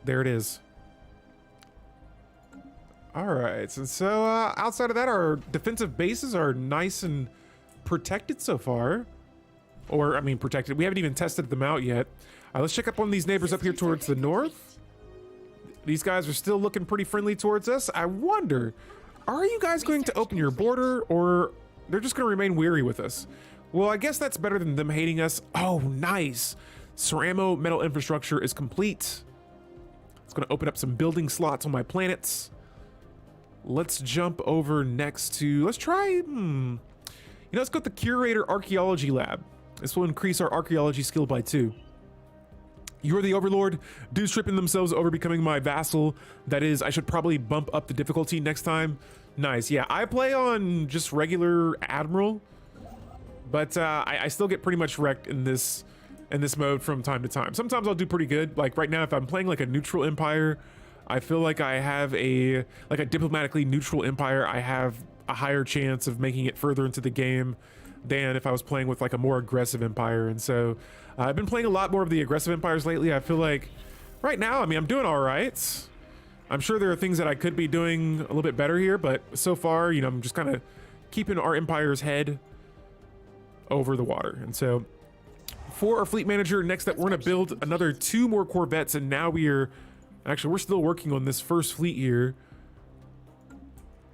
There it is. All right, and so outside of that, our defensive bases are nice and protected so far. Or, I mean, protected. We haven't even tested them out yet. Let's check up on these neighbors up here towards the north. These guys are still looking pretty friendly towards us. I wonder, are you guys going to open your border, or they're just going to remain weary with us? Well, I guess that's better than them hating us. Oh, nice. Ceramo metal infrastructure is complete. It's going to open up some building slots on my planets. Let's jump over next to, let's try, you know, let's go with the Curator Archaeology Lab. This will increase our archaeology skill by 2. You're the Overlord. Dudes tripping themselves over becoming my vassal. That is, I should probably bump up the difficulty next time. Nice. Yeah, I play on just regular Admiral, but I still get pretty much wrecked in this mode from time to time. Sometimes I'll do pretty good. Like right now, if I'm playing like a neutral empire, I feel like I have a diplomatically neutral empire. I have a higher chance of making it further into the game than if I was playing with like a more aggressive empire. And so I've been playing a lot more of the aggressive empires lately. I feel like right now, I mean, I'm doing all right. I'm sure there are things that I could be doing a little bit better here, but so far, you know, I'm just kind of keeping our empire's head over the water. And so for our fleet manager, next up, we're going to build another 2 more corvettes. And now we're still working on this first fleet here.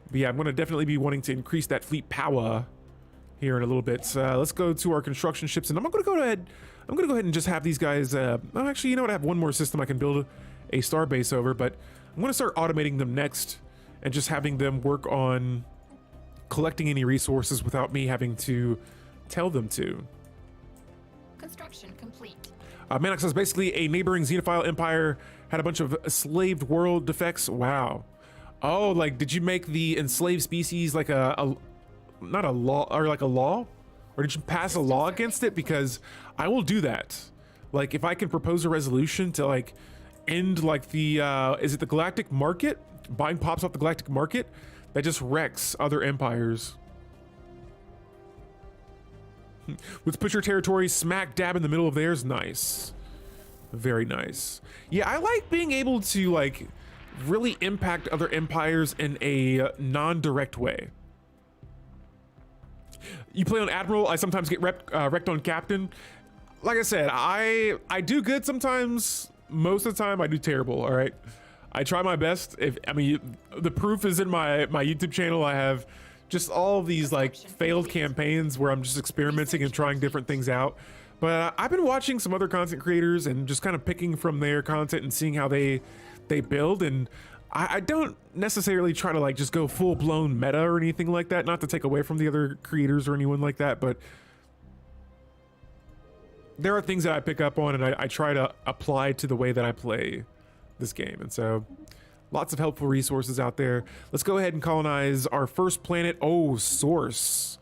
But yeah, I'm going to definitely be wanting to increase that fleet power here in a little bit. Let's go to our construction ships, and I'm gonna go ahead and just have these guys. Actually, you know what? I have one more system I can build a star base over, but I'm gonna start automating them next and just having them work on collecting any resources without me having to tell them to. Construction complete. Manox says basically a neighboring xenophile empire had a bunch of enslaved world defects. Wow. Oh, like did you make the enslaved species like not a law, or like a law, or did you pass a law against it? Because I will do that. Like if I can propose a resolution to like end like the is it the galactic market, buying pops off the galactic market, that just wrecks other empires. Let's put your territory smack dab in the middle of theirs. Nice. Very nice. Yeah, I like being able to like really impact other empires in a non-direct way. You play on Admiral, I sometimes get wrecked on Captain. Like I said, I do good sometimes. Most of the time I do terrible, all right? I try my best. The proof is in my YouTube channel. I have just all of these like failed campaigns where I'm just experimenting and trying different things out. But I've been watching some other content creators and just kind of picking from their content and seeing how they build, and I don't necessarily try to like just go full blown meta or anything like that, not to take away from the other creators or anyone like that, but there are things that I pick up on and I try to apply to the way that I play this game. And so lots of helpful resources out there. Let's go ahead and colonize our first planet. Oh, Source.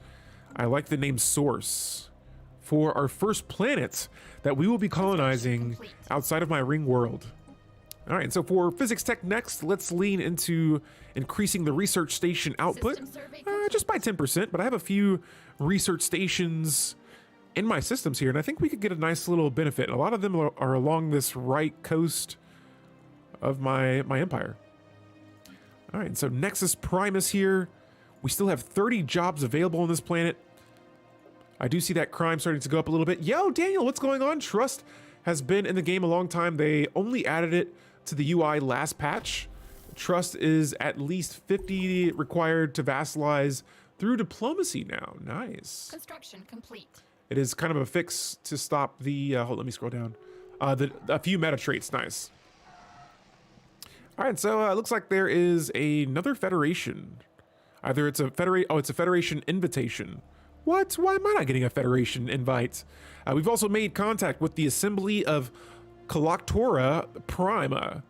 I like the name Source for our first planet that we will be colonizing outside of my ring world. All right, so for physics tech next, let's lean into increasing the research station output just by 10%, but I have a few research stations in my systems here, and I think we could get a nice little benefit. A lot of them are along this right coast of my empire. All right, so Nexus Primus here. We still have 30 jobs available on this planet. I do see that crime starting to go up a little bit. Yo, Daniel, what's going on? Trust has been in the game a long time. They only added it to the UI last patch. Trust is at least 50 required to vassalize through diplomacy now. Nice. Construction complete. It is kind of a fix to stop the, hold, let me scroll down. A few meta traits, nice. All right, so it looks like there is another Federation. Either it's a Federation invitation. What? Why am I not getting a Federation invite? We've also made contact with the Assembly of Coloctora Prima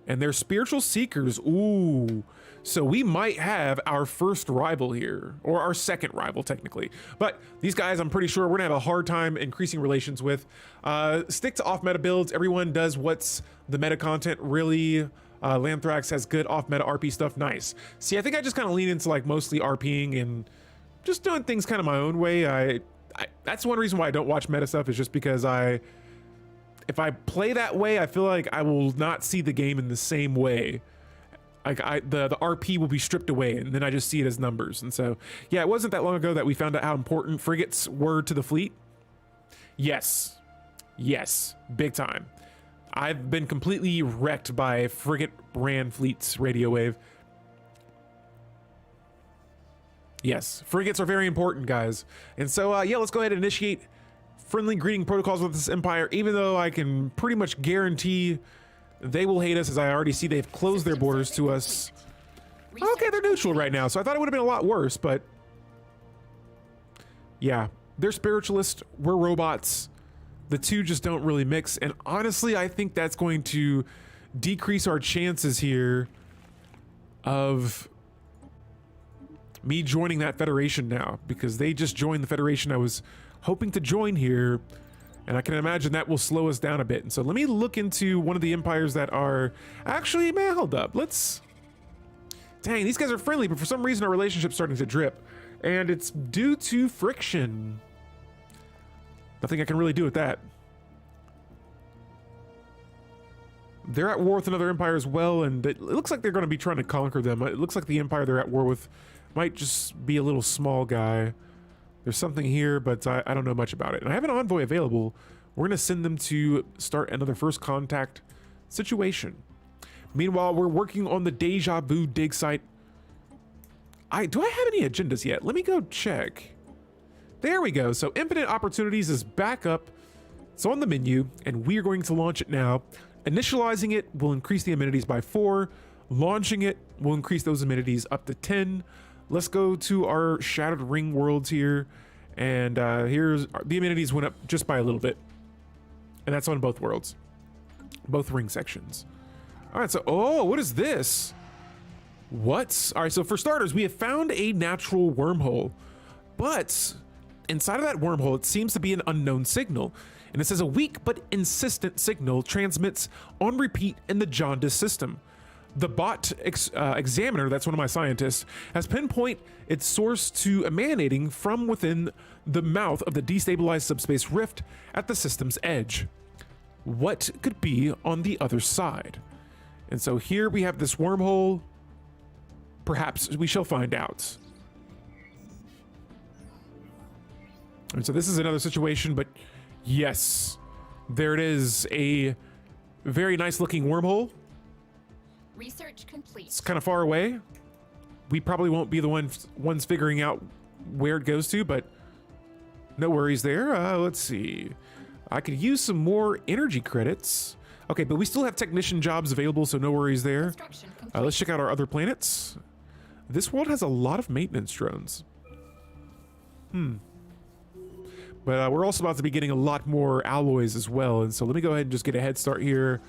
and their spiritual seekers. Ooh. So we might have our first rival here, or our second rival technically. But these guys, I'm pretty sure we're gonna have a hard time increasing relations with. Stick to off meta builds. Everyone does what's the meta content really. Lanthrax has good off meta RP stuff. Nice. See, I think I just kind of lean into like mostly RPing and just doing things kind of my own way. That's one reason why I don't watch meta stuff, is just because if I play that way, I feel like I will not see the game in the same way. Like the RP will be stripped away, and then I just see it as numbers. And so, yeah, it wasn't that long ago that we found out how important frigates were to the fleet. Yes, big time. I've been completely wrecked by frigate ran fleets, Radio Wave. Yes, frigates are very important, guys. And so, yeah, let's go ahead and initiate friendly greeting protocols with this empire, even though I can pretty much guarantee they will hate us, as I already see they've closed their borders to us. Okay, they're neutral right now, so I thought it would have been a lot worse, but yeah, they're spiritualists, we're robots. The two just don't really mix, and honestly, I think that's going to decrease our chances here of me joining that Federation now, because they just joined the Federation I was hoping to join here, and I can imagine that will slow us down a bit. And so let me look into one of the empires that are actually, man, hold up. Dang, these guys are friendly, but for some reason our relationship's starting to drip, and it's due to friction. Nothing I can really do with that. They're at war with another empire as well, and it looks like they're going to be trying to conquer them. It looks like the empire they're at war with might just be a little small guy. There's something here, but I don't know much about it. And I have an envoy available. We're going to send them to start another first contact situation. Meanwhile, we're working on the Deja Vu dig site. Do I have any agendas yet? Let me go check. There we go. So Infinite Opportunities is back up. It's on the menu, and we are going to launch it now. Initializing it will increase the amenities by 4. Launching it will increase those amenities up to 10. Let's go to our Shattered Ring worlds here. And here's the amenities went up just by a little bit. And that's on both worlds. Both ring sections. All right, so, oh, what is this? What? All right, so for starters, we have found a natural wormhole. But inside of that wormhole, it seems to be an unknown signal. And it says a weak but insistent signal transmits on repeat in the jaundice system. The bot examiner, that's one of my scientists, has pinpointed its source to emanating from within the mouth of the destabilized subspace rift at the system's edge. What could be on the other side? And so here we have this wormhole. Perhaps we shall find out. And so this is another situation, but yes, there it is, a very nice looking wormhole. Research complete. It's kind of far away. We probably won't be the ones figuring out where it goes to, but no worries there. Let's see. I could use some more energy credits. Okay, but we still have technician jobs available, so no worries there. Construction complete. Let's check out our other planets. This world has a lot of maintenance drones. But we're also about to be getting a lot more alloys as well, and so let me go ahead and just get a head start here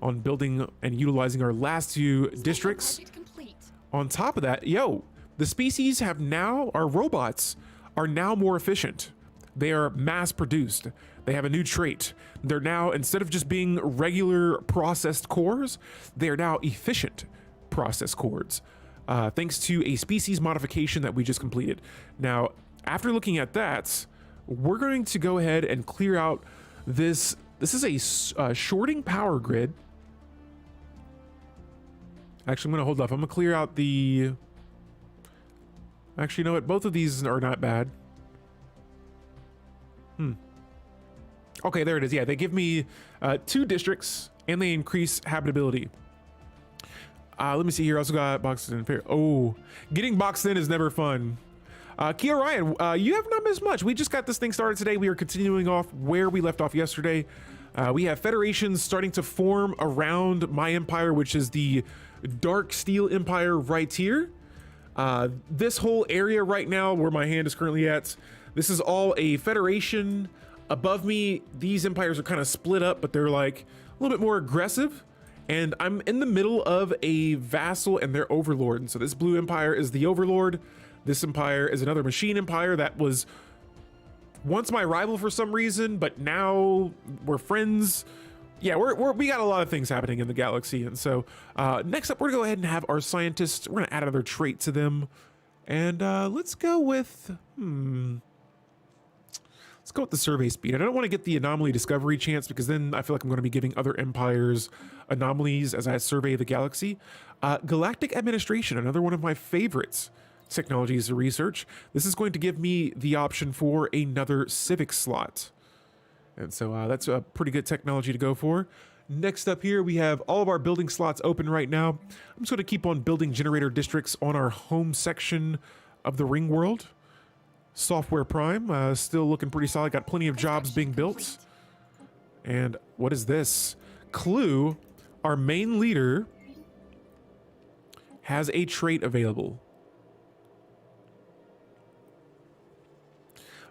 on building and utilizing our last two districts. Project complete. On top of that, the species have now, our robots are now more efficient. They are mass produced. They have a new trait. They're now, instead of just being regular processed cores, they are now efficient processed cores, thanks to a species modification that we just completed. Now, after looking at that, we're going to go ahead and clear out this. This is a shorting power grid. Actually, I'm going to hold up. I'm going to clear out the... Actually, you know what? Both of these are not bad. Okay, there it is. Yeah, they give me 2 districts, and they increase habitability. Let me see here. I also got boxed in. Oh, getting boxed in is never fun. Kia Ryan, you have not missed much. We just got this thing started today. We are continuing off where we left off yesterday. We have federations starting to form around my empire, which is the Dark Steel Empire right here. This whole area right now where my hand is currently at, this is all a federation. Above me, these empires are kind of split up, but they're like a little bit more aggressive. And I'm in the middle of a vassal and their overlord. And so this blue empire is the overlord. This empire is another machine empire that was once my rival for some reason, but now we're friends. Yeah, we got a lot of things happening in the galaxy. And so next up, we're gonna go ahead and have our scientists. We're gonna add another trait to them. And let's go with, let's go with the survey speed. I don't want to get the anomaly discovery chance because then I feel like I'm going to be giving other empires anomalies as I survey the galaxy. Galactic administration, another one of my favorites. Technologies to research. This is going to give me the option for another Civic slot. And so that's a pretty good technology to go for. Next up here, we have all of our building slots open right now. I'm just going to keep on building generator districts on our home section of the ring world. Software Prime, still looking pretty solid. Got plenty of jobs being built. And what is this? Clue, our main leader has a trait available.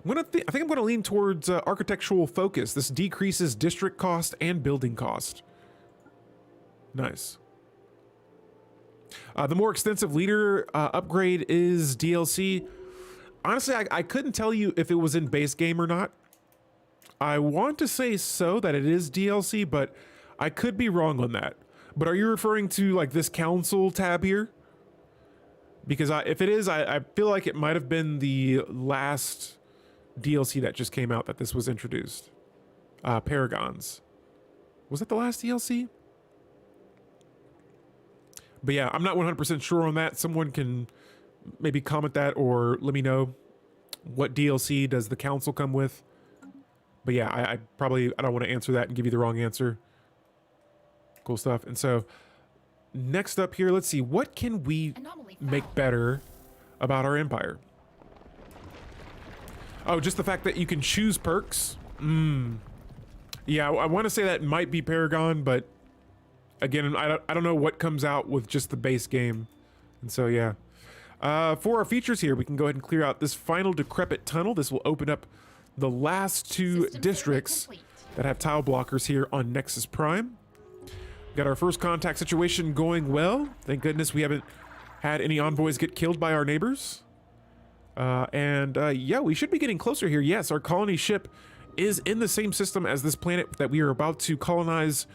I think I'm going to lean towards architectural focus. This decreases district cost and building cost. Nice. The more extensive leader upgrade is DLC. Honestly, I couldn't tell you if it was in base game or not. I want to say so, that it is DLC, but I could be wrong on that. But are you referring to like this council tab here? Because if it is, I feel like it might have been the last DLC that just came out that this was introduced. Paragons. Was that the last DLC? But yeah, I'm not 100% sure on that. Someone can maybe comment that or let me know what DLC does the council come with. But yeah, I don't want to answer that and give you the wrong answer. Cool stuff. And so next up here, let's see, what can we make better about our empire? Oh, just the fact that you can choose perks. Yeah, I want to say that might be Paragon, but again, I don't know what comes out with just the base game. And so yeah. For our features here, we can go ahead and clear out this final decrepit tunnel. This will open up the last 2 districts that have tile blockers here on Nexus Prime. Got our first contact situation going well. Thank goodness we haven't had any envoys get killed by our neighbors. Yeah, we should be getting closer here. Yes, our colony ship is in the same system as this planet that we are about to colonize,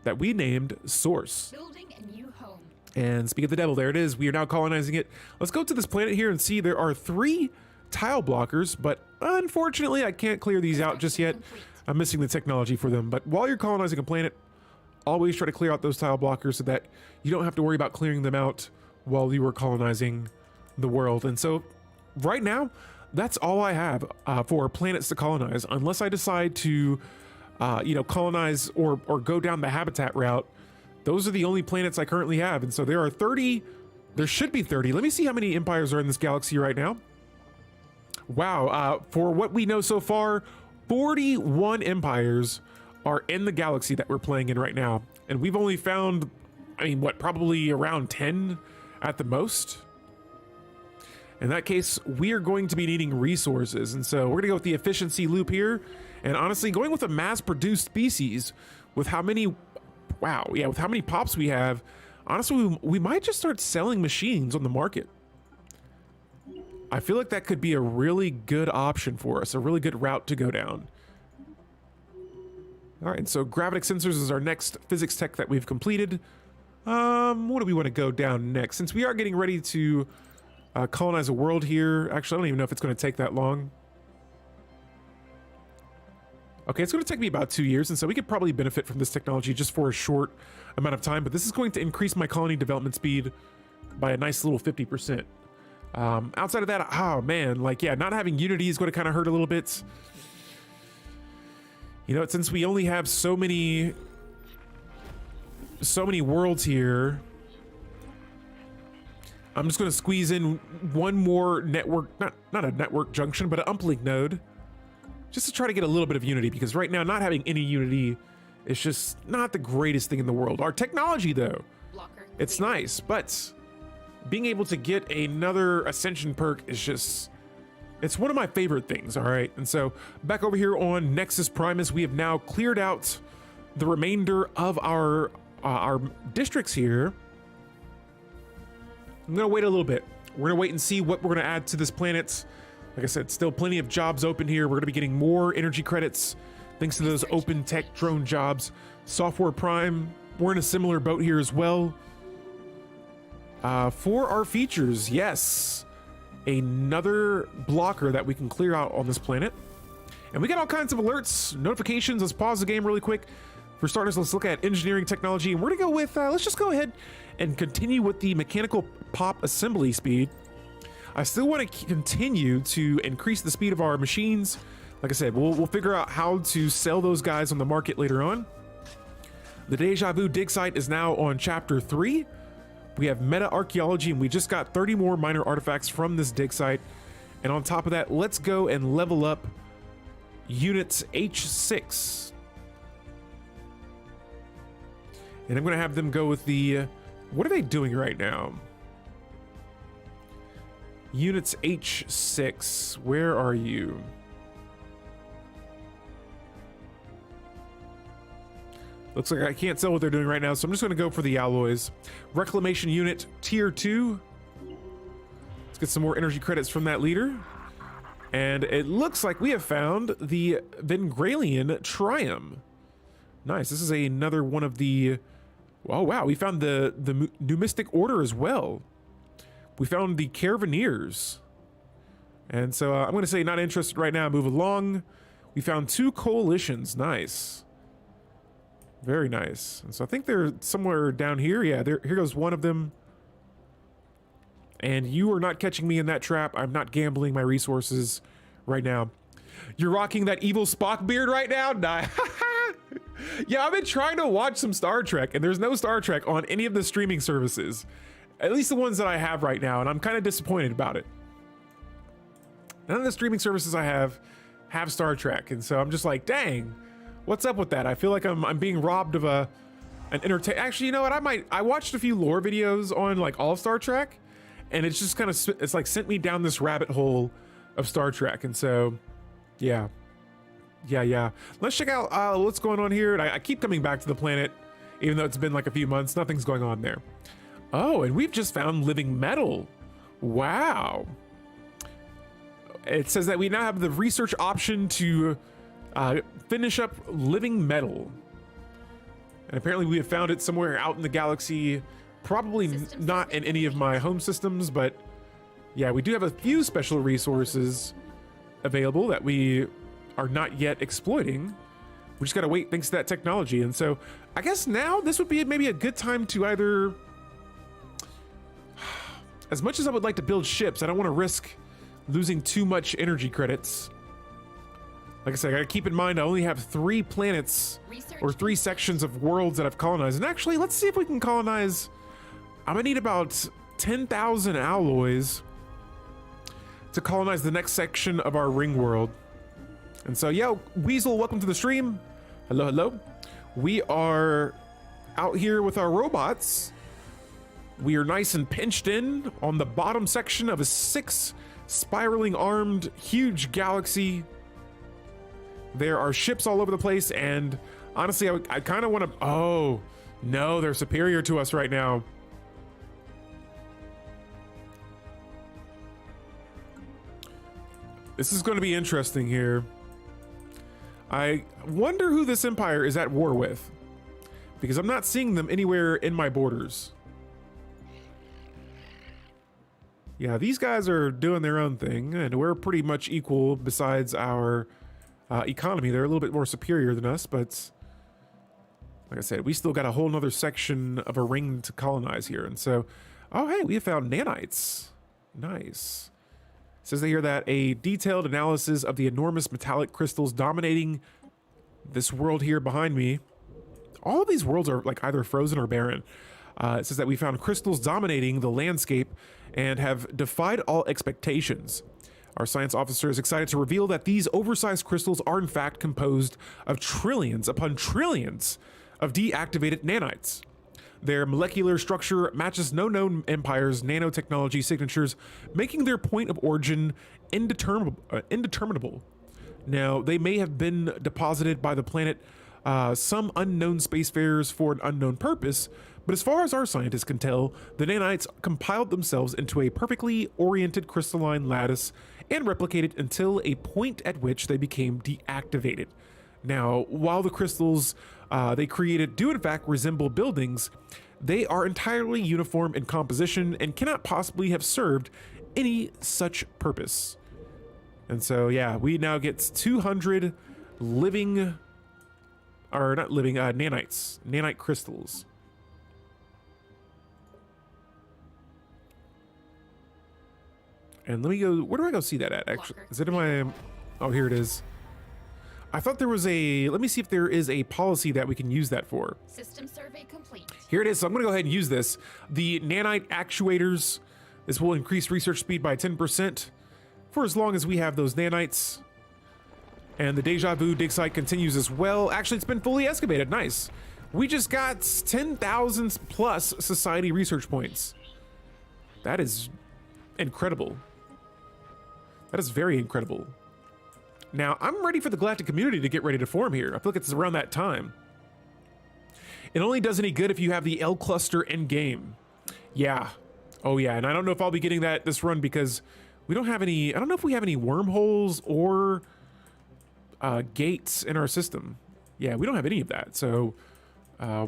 that we named Source. Building a new home. And speak of the devil, there it is. We are now colonizing it. Let's go to this planet here and see there are 3 tile blockers, but unfortunately I can't clear these out just yet. I'm missing the technology for them. But while you're colonizing a planet, always try to clear out those tile blockers so that you don't have to worry about clearing them out while you are colonizing the world. And so right now, that's all I have for planets to colonize, unless I decide to, colonize or go down the habitat route. Those are the only planets I currently have. And so there are 30, there should be 30. Let me see how many empires are in this galaxy right now. Wow, for what we know so far, 41 empires are in the galaxy that we're playing in right now. And we've only found, I mean, what, probably around 10 at the most. In that case, we are going to be needing resources. And so we're gonna go with the efficiency loop here. And honestly, going with a mass-produced species with how many, wow, yeah, with how many pops we have, honestly, we might just start selling machines on the market. I feel like that could be a really good option for us, a really good route to go down. All right, so gravitic sensors is our next physics tech that we've completed. What do we want to go down next? Since we are getting ready to colonize a world here. Actually, I don't even know if it's going to take that long. Okay, it's going to take me about 2 years, and so we could probably benefit from this technology just for a short amount of time, but this is going to increase my colony development speed by a nice little 50%. Outside of that, oh man, like, yeah, not having Unity is going to kind of hurt a little bit. You know, since we only have so many worlds here, I'm just going to squeeze in one more network, not a network junction, but an uplink node, just to try to get a little bit of Unity, because right now not having any Unity is just not the greatest thing in the world. Our technology, though, it's nice, but being able to get another Ascension perk is just, it's one of my favorite things, all right? And so back over here on Nexus Primus, we have now cleared out the remainder of our districts here. I'm gonna wait a little bit. We're gonna wait and see what we're gonna add to this planet. Like I said, still plenty of jobs open here. We're gonna be getting more energy credits thanks to those open tech drone jobs. Software Prime, we're in a similar boat here as well. For our features, yes, another blocker that we can clear out on this planet. And we got all kinds of alerts, notifications. Let's pause the game really quick. For starters, let's look at engineering technology, and we're gonna go with, let's just go ahead and continue with the mechanical pop assembly speed. I still want to continue to increase the speed of our machines. Like I said, we'll figure out how to sell those guys on the market later on. The Deja Vu dig site is now on chapter 3. We have meta archaeology, and we just got 30 more minor artifacts from this dig site. And on top of that, let's go and level up units H6. And I'm going to have them go with the, what are they doing right now? Units H6, where are you? Looks like I can't tell what they're doing right now, so I'm just going to go for the alloys. Reclamation unit tier 2. Let's get some more energy credits from that leader. And it looks like we have found the Vengralian Triumph. Nice. This is another one of the, oh wow, we found the Numistic Order as well. We found the Caravaneers. And so I'm going to say not interested right now. Move along. We found 2 coalitions. Nice. Very nice. And so I think they're somewhere down here. Yeah, here goes one of them. And you are not catching me in that trap. I'm not gambling my resources right now. You're rocking that evil Spock beard right now? Nah. Yeah, I've been trying to watch some Star Trek, and there's no Star Trek on any of the streaming services. At least the ones that I have right now, and I'm kind of disappointed about it. None of the streaming services I have Star Trek, and so I'm just like, dang. What's up with that? I feel like I'm being robbed of an entertain. Actually, you know what? I watched a few lore videos on like all of Star Trek, and it's just kind of, it's like sent me down this rabbit hole of Star Trek. And so, yeah. Let's check out what's going on here. And I keep coming back to the planet, even though it's been like a few months. Nothing's going on there. Oh, and we've just found living metal. Wow. It says that we now have the research option to finish up living metal, and apparently we have found it somewhere out in the galaxy, probably not in any of my home systems, but yeah, we do have a few special resources available that we are not yet exploiting. We just gotta wait thanks to that technology. And so I guess now this would be maybe a good time to either, as much as I would like to build ships, I don't want to risk losing too much energy credits. Like I said, I gotta keep in mind I only have 3 planets or 3 sections of worlds that I've colonized. And actually, let's see if we can colonize. I'm gonna need about 10,000 alloys to colonize the next section of our ring world. And so, yo, Weasel, welcome to the stream. Hello, hello. We are out here with our robots. We are nice and pinched in on the bottom section of a 6 spiraling armed huge galaxy. There are ships all over the place, and honestly, I kind of want to... Oh, no, they're superior to us right now. This is going to be interesting here. I wonder who this empire is at war with, because I'm not seeing them anywhere in my borders. Yeah, these guys are doing their own thing, and we're pretty much equal besides our economy. They're a little bit more superior than us, but like I said, we still got a whole nother section of a ring to colonize here. And so, oh, hey, we have found nanites. Nice. It says here that a detailed analysis of the enormous metallic crystals dominating this world here behind me. All of these worlds are like either frozen or barren. It says that we found crystals dominating the landscape and have defied all expectations. Our science officer is excited to reveal that these oversized crystals are in fact composed of trillions upon trillions of deactivated nanites. Their molecular structure matches no known empire's nanotechnology signatures, making their point of origin indeterminable. Now, they may have been deposited by the planet some unknown spacefarers for an unknown purpose, but as far as our scientists can tell, the nanites compiled themselves into a perfectly oriented crystalline lattice and replicated until a point at which they became deactivated. Now, while the crystals they created do in fact resemble buildings, they are entirely uniform in composition and cannot possibly have served any such purpose. And so, yeah, we now get 200 living, or not living, nanites, nanite crystals. And let me go, where do I go see that at, actually? Is it in my, oh, here it is. I thought there was a, let me see if there is a policy that we can use that for. System survey complete. Here it is, so I'm gonna go ahead and use this. The nanite actuators, this will increase research speed by 10% for as long as we have those nanites. And the deja vu dig site continues as well. Actually, it's been fully excavated, nice. We just got 10,000 plus society research points. That is incredible. That is very incredible. Now, I'm ready for the galactic community to get ready to form here. I feel like it's around that time. It only does any good if you have the L cluster in game. Yeah. Oh yeah, and I don't know if I'll be getting that this run because we don't have any, I don't know if we have any wormholes or gates in our system. Yeah, we don't have any of that. So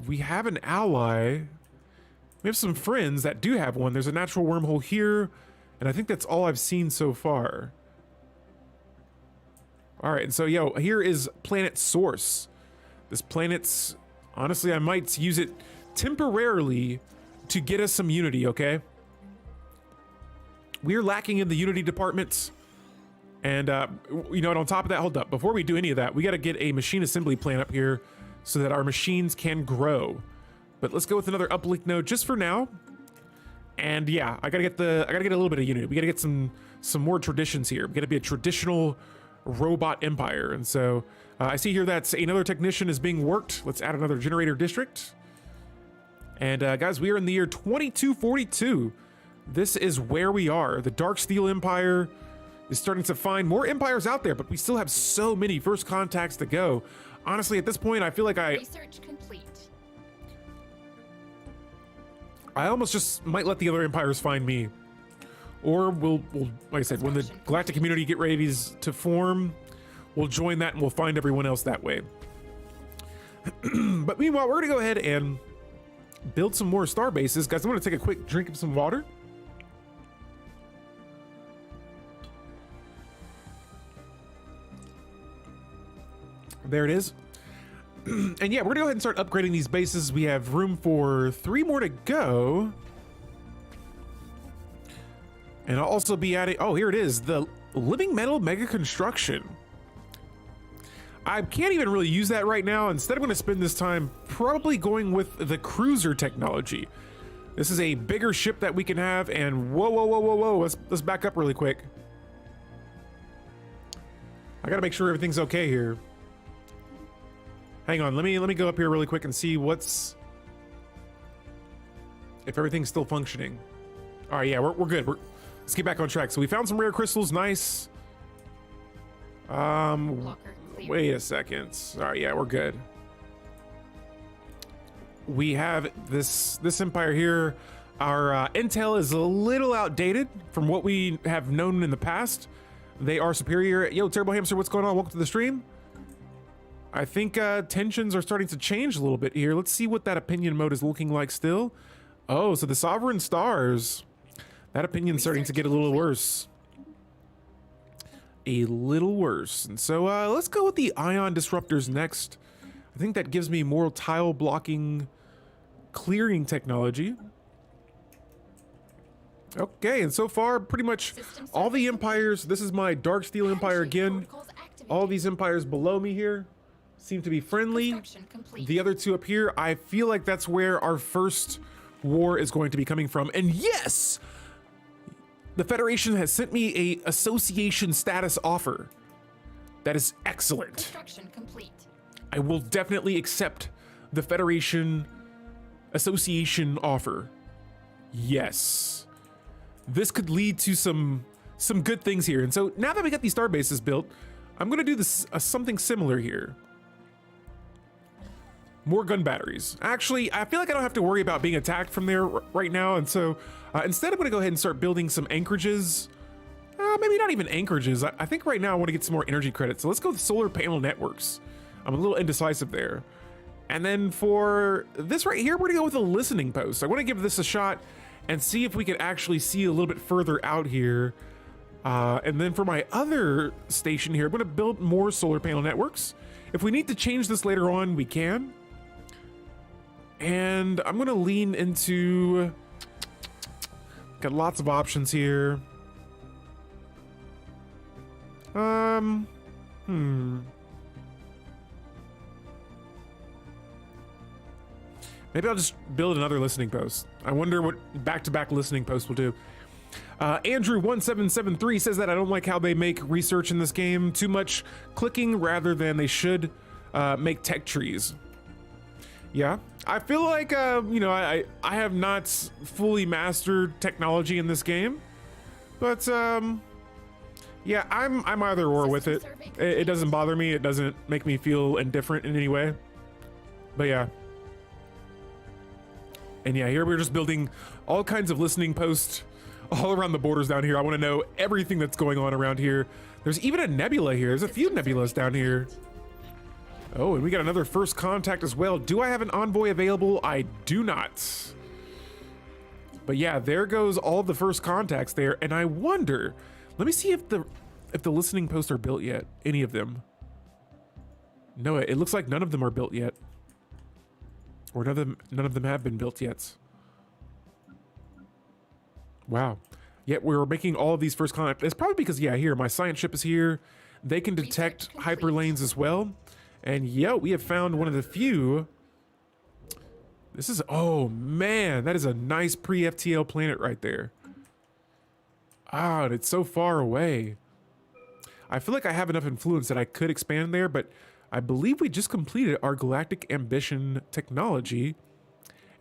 we have an ally. We have some friends that do have one. There's a natural wormhole here, and I think that's all I've seen so far. All right, and so, yo, here is planet source. This planet's, honestly, I might use it temporarily to get us some unity, okay? We're lacking in the unity departments. And, you know what, on top of that, hold up. Before we do any of that, we got to get a machine assembly plant up here so that our machines can grow. But let's go with another uplink node just for now. And yeah, I gotta get a little bit of unity. We gotta get some more traditions here. We gotta be a traditional robot empire. And so I see here that another technician is being worked. Let's add another generator district. And guys, we are in the year 2242. This is where we are. The Dark Steel Empire is starting to find more empires out there, but we still have so many first contacts to go. Honestly, at this point, I feel like Research complete. I almost just might let the other empires find me. Or we'll, like I said, when the galactic community get ready to form, we'll join that and we'll find everyone else that way. But meanwhile, we're gonna go ahead and build some more star bases. Guys, I'm gonna take a quick drink of some water. There it is. And yeah, we're gonna go ahead and start upgrading these bases. We have room for 3 more to go. And I'll also be adding, oh, here it is, the living metal mega construction. I can't even really use that right now. Instead, I'm going to spend this time probably going with the cruiser technology. This is a bigger ship that we can have, and whoa. Let's back up really quick. I got to make sure everything's okay here. Hang on, let me go up here really quick and see what's, if everything's still functioning. All right, yeah, we're good. Let's get back on track. So we found some rare crystals, nice. Blocker clear. Wait a second. All right, yeah, we're good. We have this empire here. Our intel is a little outdated from what we have known in the past. They are superior. Yo, Terrible Hamster, what's going on? Welcome to the stream. I think tensions are starting to change a little bit here. Let's see what that opinion mode is looking like still. Oh, so the Sovereign Stars. That opinion's starting to get a little worse. A little worse. And so let's go with the Ion Disruptors next. I think that gives me more tile blocking clearing technology. Okay, and so far, pretty much all the empires, this is my Dark Steel Empire again. All these empires below me here seem to be friendly. Construction complete. The other two up here, I feel like that's where our first war is going to be coming from. And yes, the Federation has sent me a association status offer. That is excellent. Construction complete. I will definitely accept the Federation association offer. Yes. This could lead to some good things here. And so now that we got these star bases built, I'm going to do this something similar here. More gun batteries. Actually, I feel like I don't have to worry about being attacked from there right now. And so instead, I'm going to go ahead and start building some anchorages. Maybe not even anchorages. I think right now I want to get some more energy credits. So let's go with solar panel networks. I'm a little indecisive there. And then for this right here, we're going to go with a listening post. I want to give this a shot and see if we can actually see a little bit further out here. And then for my other station here, I'm going to build more solar panel networks. If we need to change this later on, we can. And I'm going to lean into... Got lots of options here. Maybe I'll just build another listening post. I wonder what back-to-back listening posts will do. Andrew1773 says that I don't like how they make research in this game. Too much clicking rather than they should make tech trees. Yeah, I feel like, you know, I have not fully mastered technology in this game. But, yeah, I'm either or with it. It doesn't bother me. It doesn't make me feel indifferent in any way. But yeah. And yeah, here we're just building all kinds of listening posts all around the borders down here. I want to know everything that's going on around here. There's even a nebula here. There's a few nebulas down here. Oh, and we got another first contact as well. Do I have an envoy available? I do not. But yeah, there goes all the first contacts there. And I wonder, let me see if the listening posts are built yet. Any of them. No, it looks like none of them are built yet. Or none of them have been built yet. Wow. Yet we're making all of these first contacts. It's probably because, yeah, here, my science ship is here. They can detect hyperlanes as well. And yeah, we have found one of the few. This is, oh man, that is a nice pre-FTL planet right there. Ah, and it's so far away. I feel like I have enough influence that I could expand there, but I believe we just completed our Galactic Ambition technology,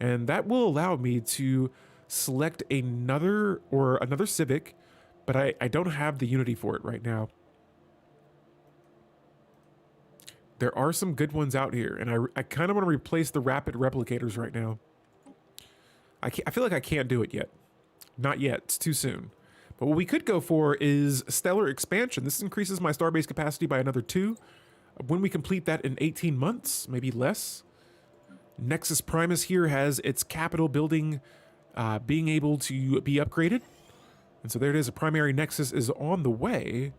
and that will allow me to select another Civic, but I don't have the Unity for it right now. There are some good ones out here, and I kind of want to replace the Rapid Replicators right now. I feel like I can't do it yet. Not yet. It's too soon. But what we could go for is Stellar Expansion. This increases my starbase capacity by another 2. When we complete that in 18 months, maybe less. Nexus Primus here has its capital building being able to be upgraded. And so there it is. A primary Nexus is on the way.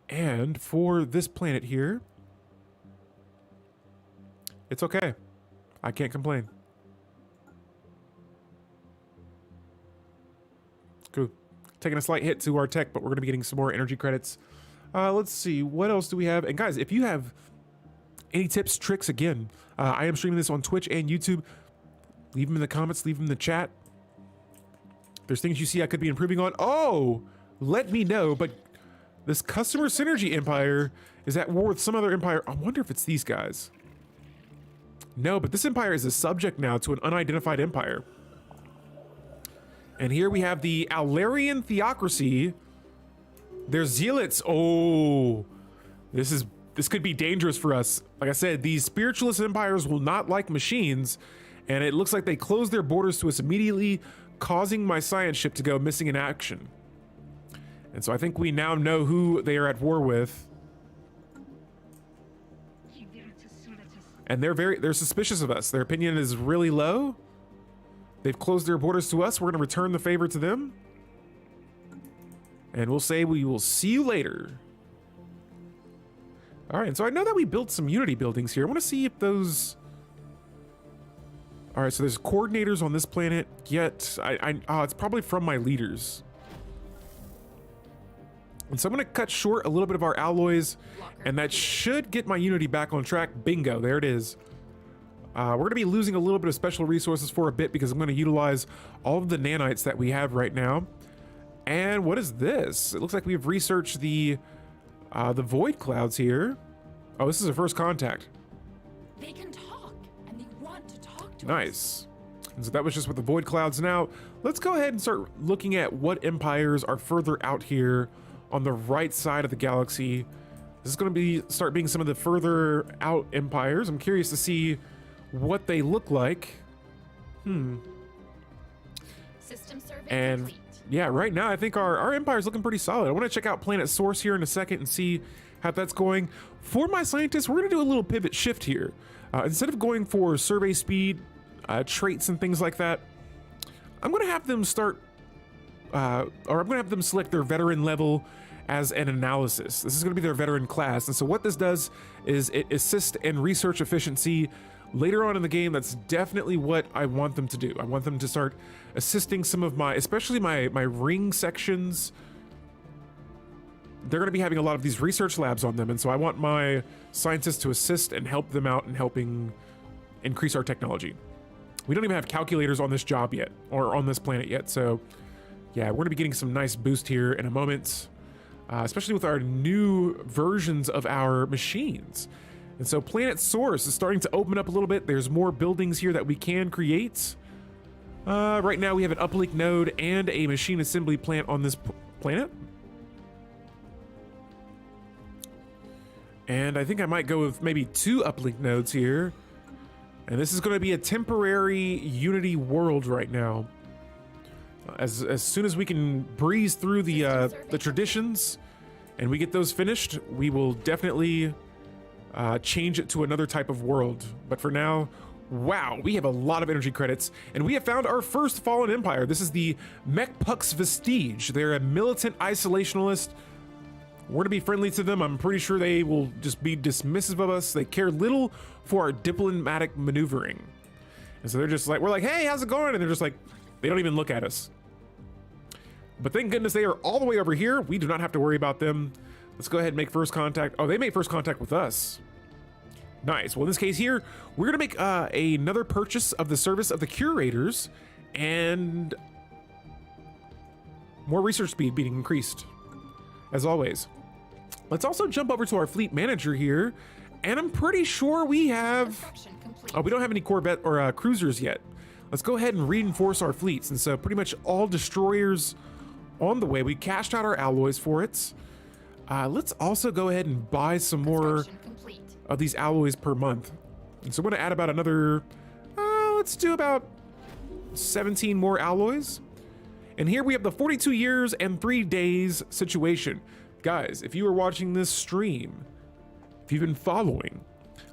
And for this planet here, it's okay. I can't complain. Cool. Taking a slight hit to our tech, but we're going to be getting some more energy credits. Let's see. What else do we have? And guys, if you have any tips, tricks, again, I am streaming this on Twitch and YouTube. Leave them in the comments. Leave them in the chat. There's things you see I could be improving on. Oh, let me know. But this Customer Synergy Empire is at war with some other empire. I wonder if it's these guys. No, but this empire is a subject now to an unidentified empire. And here we have the Alarian theocracy. They're zealots. Oh, this could be dangerous for us. Like I said, these spiritualist empires will not like machines, and it looks like they closed their borders to us immediately, causing my science ship to go missing in action. And so I think we now know who they are at war with. And they're suspicious of us. Their opinion is really low. They've closed their borders to us. We're going to return the favor to them. And we'll say we will see you later. All right, so I know that we built some Unity buildings here. I want to see if those... All right, so there's coordinators on this planet, yet it's probably from my leaders. And so I'm going to cut short a little bit of our alloys, and that should get my Unity back on track. Bingo, there it is. We're going to be losing a little bit of special resources for a bit because I'm going to utilize all of the nanites that we have right now. And what is this? It looks like we've researched the void clouds here. Oh, this is a first contact. They can talk, and they want to talk to us. Nice. And so that was just with the void clouds. Now, let's go ahead and start looking at what empires are further out here on the right side of the galaxy. This is going to start being some of the further out empires. I'm curious to see what they look like. System survey And complete. yeah, right now I think our empire is looking pretty solid. I want to check out Planet Source here in a second and see how that's going. For my scientists, we're going to do a little pivot shift here. Instead of going for survey speed, traits and things like that, I'm going to have them start, or I'm going to have them select their veteran level as an analysis. This is going to be their veteran class. And so what this does is it assists in research efficiency. Later on in the game, that's definitely what I want them to do. I want them to start assisting some of my, especially my ring sections. They're going to be having a lot of these research labs on them. And so I want my scientists to assist and help them out in helping increase our technology. We don't even have calculators on this job yet, or on this planet yet. So yeah, we're going to be getting some nice boost here in a moment. Especially with our new versions of our machines. And so Planet Source is starting to open up a little bit. There's more buildings here that we can create. Right now we have an uplink node and a machine assembly plant on this planet. And I think I might go with maybe 2 uplink nodes here. And this is going to be a temporary Unity world right now. As soon as we can breeze through the traditions and we get those finished, we will definitely change it to another type of world. But for now, wow, we have a lot of energy credits, and we have found our first fallen empire. This is the Mechpux Vestige. They're a militant isolationalist. We're going to be friendly to them. I'm pretty sure they will just be dismissive of us. They care little for our diplomatic maneuvering. And so they're just like, we're like, hey, how's it going? And they're just like, they don't even look at us. But thank goodness they are all the way over here. We do not have to worry about them. Let's go ahead and make first contact. Oh, they made first contact with us. Nice. Well, in this case here, we're going to make another purchase of the service of the curators, and more research speed being increased, as always. Let's also jump over to our fleet manager here, and I'm pretty sure we have... Construction complete. Oh, we don't have any Corvette or cruisers yet. Let's go ahead and reinforce our fleets. And so pretty much all destroyers on the way. We cashed out our alloys for it. Let's also go ahead and buy some more Construction complete. of these alloys per month. And so I'm going to add about another, let's do about 17 more alloys. And here we have the 42 years and 3 days situation. Guys, if you are watching this stream, if you've been following,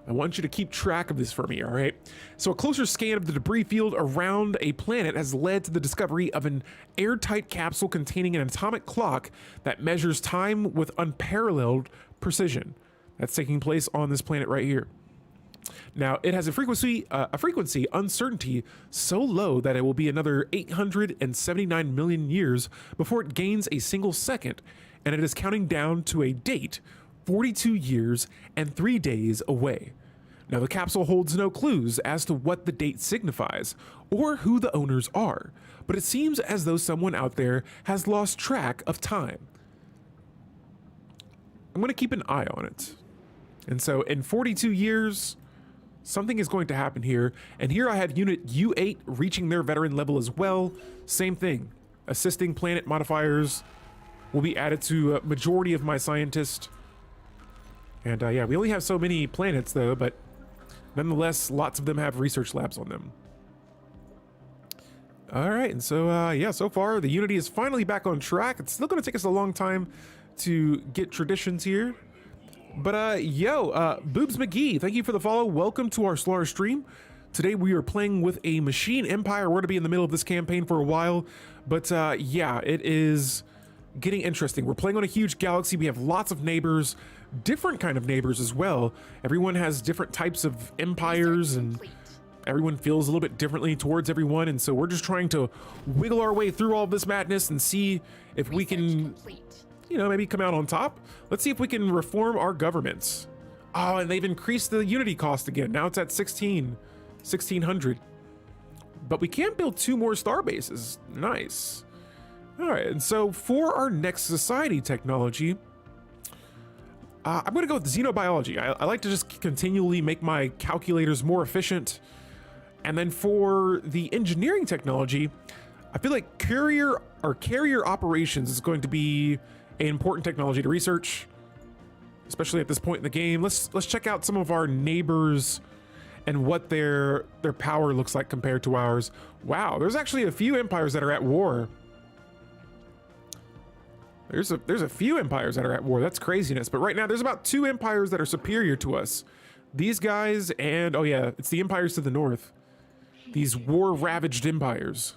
I want you to keep track of this for me, all right? So a closer scan of the debris field around a planet has led to the discovery of an airtight capsule containing an atomic clock that measures time with unparalleled precision. That's taking place on this planet right here. Now, it has a frequency uncertainty so low that it will be another 879 million years before it gains a single second, and it is counting down to a date 42 years and 3 days away. Now, the capsule holds no clues as to what the date signifies or who the owners are, but it seems as though someone out there has lost track of time. I'm going to keep an eye on it. And so in 42 years, Something is going to happen here. And here I have unit U8 reaching their veteran level as well. Same thing. Assisting planet modifiers will be added to a majority of my scientists. And yeah, we only have so many planets though, but nonetheless, lots of them have research labs on them. All right, and so yeah, so far the Unity is finally back on track. It's still going to take us a long time to get traditions here. But Boobs McGee, thank you for the follow. Welcome to our Stellaris stream. Today we are playing with a machine empire. We're going to be in the middle of this campaign for a while, but yeah, it is getting interesting. We're playing on a huge galaxy. We have lots of neighbors, different kind of neighbors as well. Everyone has different types of empires, and everyone feels a little bit differently towards everyone. And so we're just trying to wiggle our way through all of this madness and see if we can, you know, maybe come out on top. Let's see if we can reform our governments. Oh, and they've increased the Unity cost again. Now it's at 1600. But we can't build 2 more star bases. Nice. All right, and so for our next society technology, I'm going to go with xenobiology. I like to just continually make my calculators more efficient. And then for the engineering technology, I feel like carrier operations is going to be an important technology to research, especially at this point in the game. Let's check out some of our neighbors and what their power looks like compared to ours. Wow, there's actually a few empires that are at war. There's a few empires that are at war. That's craziness. But right now there's about 2 empires that are superior to us. These guys and, oh yeah, it's the empires to the north. These war-ravaged empires.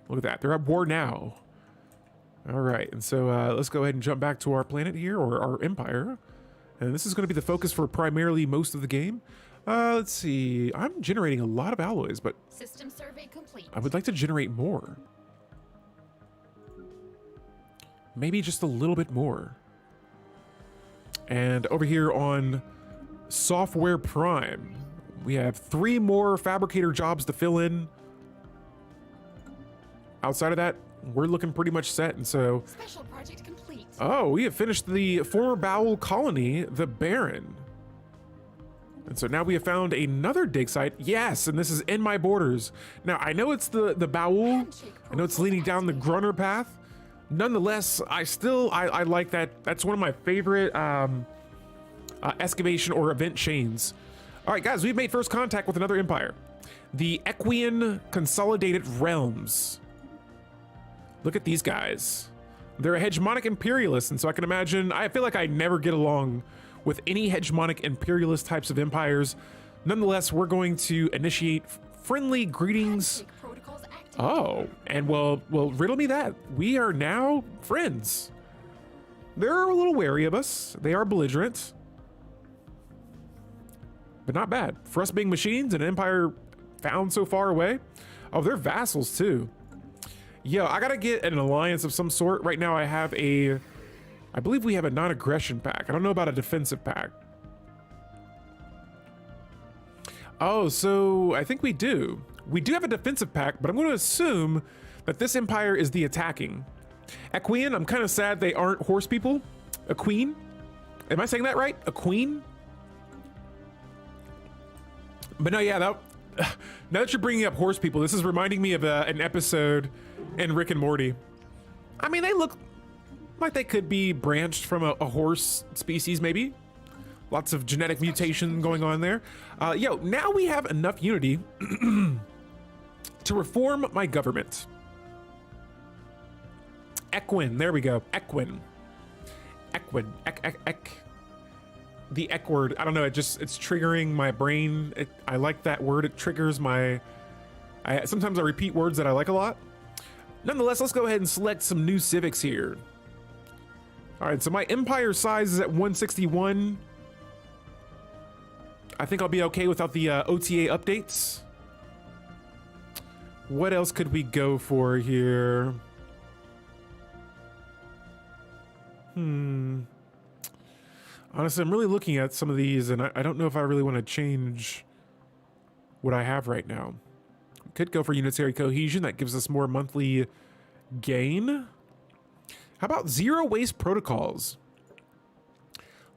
Look at that. They're at war now. All right. And so let's go ahead and jump back to our planet here, or our empire. And this is going to be the focus for primarily most of the game. Let's see. I'm generating a lot of alloys, but System survey complete. I would like to generate more. Maybe just a little bit more. And over here on Software Prime, we have 3 more fabricator jobs to fill in. Outside of that, we're looking pretty much set. And so, Special project complete. oh, we have finished the former Bowel colony, the Baron. And so now we have found another dig site. Yes, and this is in my borders. Now, I know it's the Bowel. I know it's leading down the Grunner path. Nonetheless, I like that. That's one of my favorite excavation or event chains. All right, guys, we've made first contact with another empire. The Equian Consolidated Realms. Look at these guys. They're a hegemonic imperialist, and so I can imagine, I feel like I never get along with any hegemonic imperialist types of empires. Nonetheless, we're going to initiate friendly greetings. Oh, and well, riddle me that. We are now friends. They're a little wary of us. They are belligerent, but not bad. For us being machines and an empire found so far away. Oh, they're vassals too. Yo, I gotta get an alliance of some sort. Right now I have I believe we have a non-aggression pact. I don't know about a defensive pact. Oh, so I think we do. We do have a defensive pact, but I'm going to assume that this empire is the attacking. Equian, I'm kind of sad they aren't horse people. A queen? Am I saying that right? A queen? But no, yeah, now that you're bringing up horse people, this is reminding me of an episode in Rick and Morty. I mean, they look like they could be branched from a horse species, maybe. Lots of genetic mutation going on there. Yo, now we have enough unity to reform my government. Equin, there we go. Equin. The Eq word, I don't know, it's triggering my brain. I like that word, it triggers sometimes I repeat words that I like a lot. Nonetheless, let's go ahead and select some new civics here. All right, so my empire size is at 161. I think I'll be okay without the OTA updates. What else could we go for here? Honestly, I'm really looking at some of these, and I don't know if I really want to change what I have right now. Could go for unitary cohesion. That gives us more monthly gain. How about zero waste protocols?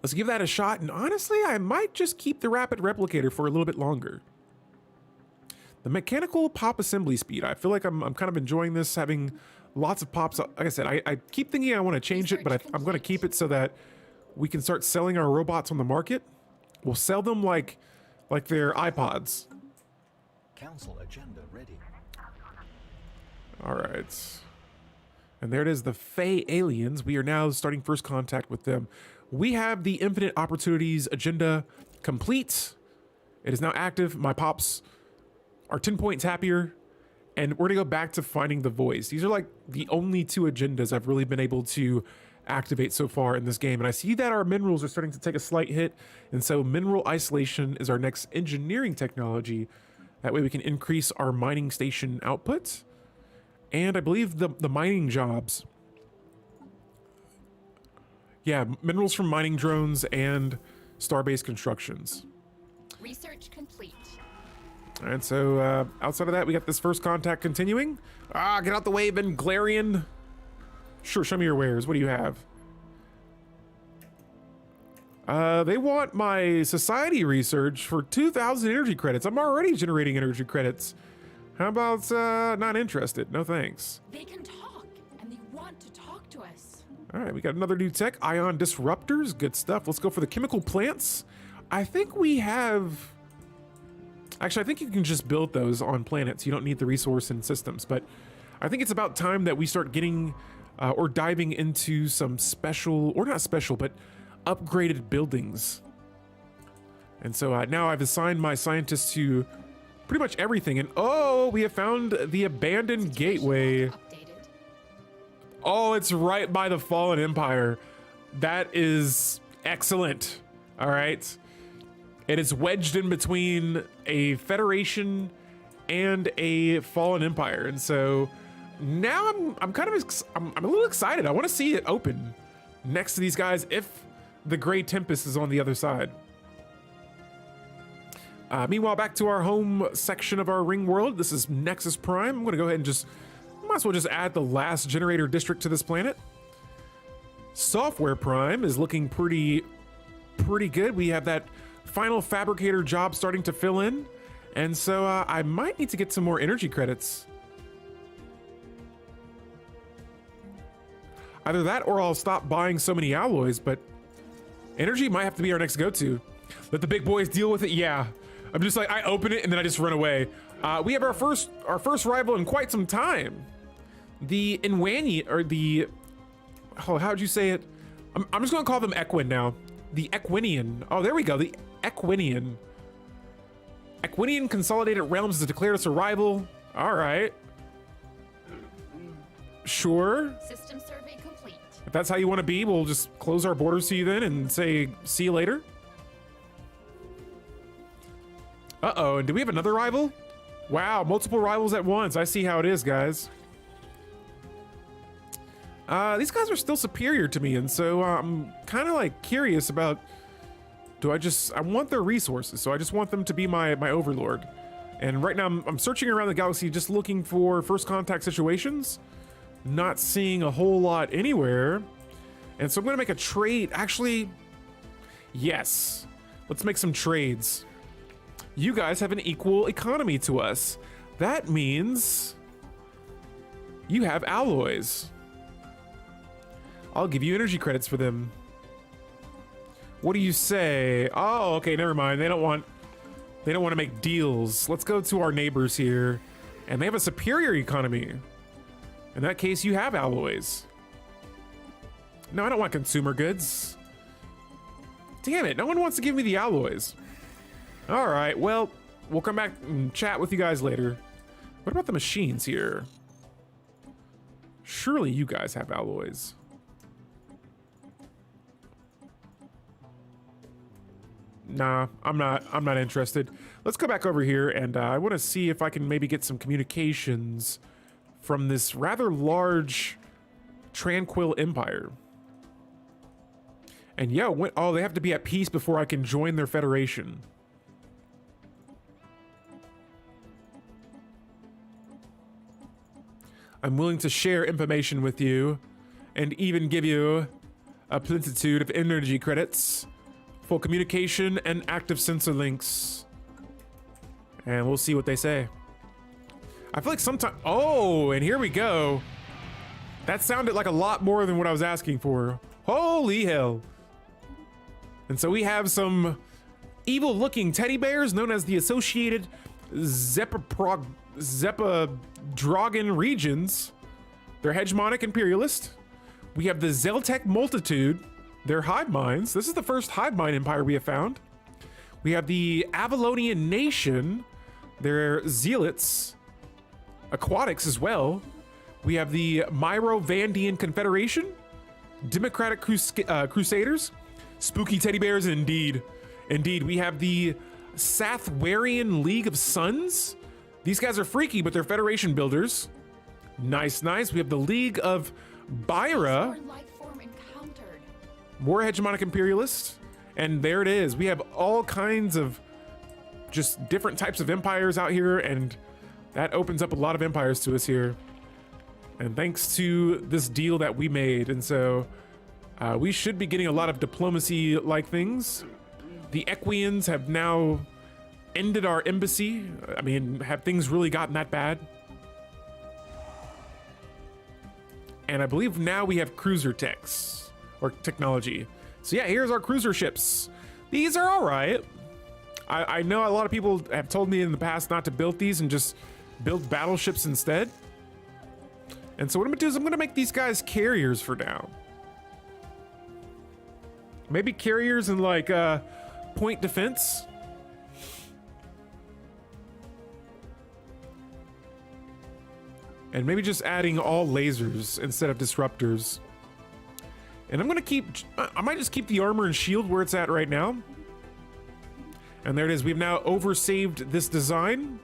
Let's give that a shot. And honestly, I might just keep the rapid replicator for a little bit longer. The mechanical pop assembly speed. I feel like I'm kind of enjoying this, having lots of pops. Like I said, I keep thinking I want to change it, but I'm going to keep it so that we can start selling our robots on the market. We'll sell them like they're iPods. Council agenda ready. All right. And there it is, the Fey aliens. We are now starting first contact with them. We have the infinite opportunities agenda complete. It is now active. My pops are 10 points happier. And we're gonna go back to finding the voice. These are like the only two agendas I've really been able to activate so far in this game. And I see that our minerals are starting to take a slight hit. And so mineral isolation is our next engineering technology. That way we can increase our mining station output. And I believe the mining jobs. Yeah, minerals from mining drones and star-based constructions. Research complete. All right, so outside of that, we got this first contact continuing. Get out the way, Benglarian. Sure, show me your wares. What do you have? They want my society research for 2,000 energy credits. I'm already generating energy credits. How about not interested? No thanks. They can talk, and they want to talk to us. All right, we got another new tech. Ion disruptors. Good stuff. Let's go for the chemical plants. I think we have... Actually, I think you can just build those on planets. You don't need the resource and systems. But I think it's about time that we start getting or diving into some special, or not special, but upgraded buildings. And so now I've assigned my scientists to pretty much everything. And oh, we have found the abandoned gateway. Updated. Oh, it's right by the Fallen Empire. That is excellent. All right. It is wedged in between a Federation and a Fallen Empire. And so now I'm kind of, I'm a little excited. I want to see it open next to these guys if the Gray Tempest is on the other side. Meanwhile, back to our home section of our ring world. This is Nexus Prime. I'm going to go ahead and might as well just add the last generator district to this planet. Software Prime is looking pretty good. We have that final fabricator job starting to fill in. And so I might need to get some more energy credits. Either that or I'll stop buying so many alloys, but energy might have to be our next go-to. Let the big boys deal with it. Yeah. I'm just like, I open it and then I just run away. We have our first rival in quite some time. The Inwani, or the, oh, how'd you say it? I'm just gonna call them Equin now. The Equinian. Oh, there we go. The Equinian. Equinian Consolidated Realms has declared us a rival. All right. Sure. System survey complete. If that's how you want to be, we'll just close our borders to you then and say, see you later. Uh-oh, and do we have another rival? Wow, multiple rivals at once. I see how it is, guys. These guys are still superior to me, and so I'm kind of like curious about, I want their resources, so I just want them to be my overlord. And right now I'm searching around the galaxy just looking for first contact situations, not seeing a whole lot anywhere. And so I'm gonna make a trade. Actually, yes, let's make some trades. You guys have an equal economy to us. That means you have alloys. I'll give you energy credits for them. What do you say? Oh, okay, never mind. They don't want to make deals. Let's go to our neighbors here. And they have a superior economy. In that case, you have alloys. No, I don't want consumer goods. Damn it, no one wants to give me the alloys. All right, well, we'll come back and chat with you guys later. What about the machines here? Surely you guys have alloys. Nah, I'm not interested. Let's go back over here, and I want to see if I can maybe get some communications from this rather large tranquil empire. And yeah, oh, they have to be at peace before I can join their federation. I'm willing to share information with you and even give you a plentitude of energy credits full communication, and active sensor links. And we'll see what they say. I feel like sometimes, oh, and here we go. That sounded like a lot more than what I was asking for. Holy hell. And so we have some evil looking teddy bears known as the Associated Zepadragon regions. They're hegemonic imperialist. We have the Zeltec multitude. They're hive minds. This is the first hive mind empire we have found. We have the Avalonian nation. They're zealots. Aquatics as well. We have the Myro-Vandian Confederation. Democratic Crusaders. Spooky teddy bears indeed. Indeed, we have the Sathwarian League of Suns. These guys are freaky, but they're Federation builders. Nice, nice. We have the League of Byra. Life form encountered. More hegemonic imperialists. And there it is. We have all kinds of just different types of empires out here, and that opens up a lot of empires to us here. And thanks to this deal that we made. And so we should be getting a lot of diplomacy-like things. The Equians have now ended our embassy. I mean, have things really gotten that bad? And I believe now we have cruiser techs, or technology. So yeah, here's our cruiser ships. These are all right. I know a lot of people have told me in the past not to build these and just build battleships instead. And so what I'm gonna do is I'm gonna make these guys carriers for now. Maybe carriers and like point defense. And maybe just adding all lasers instead of disruptors. And I'm gonna I might just keep the armor and shield where it's at right now. And there it is, we've now oversaved this design.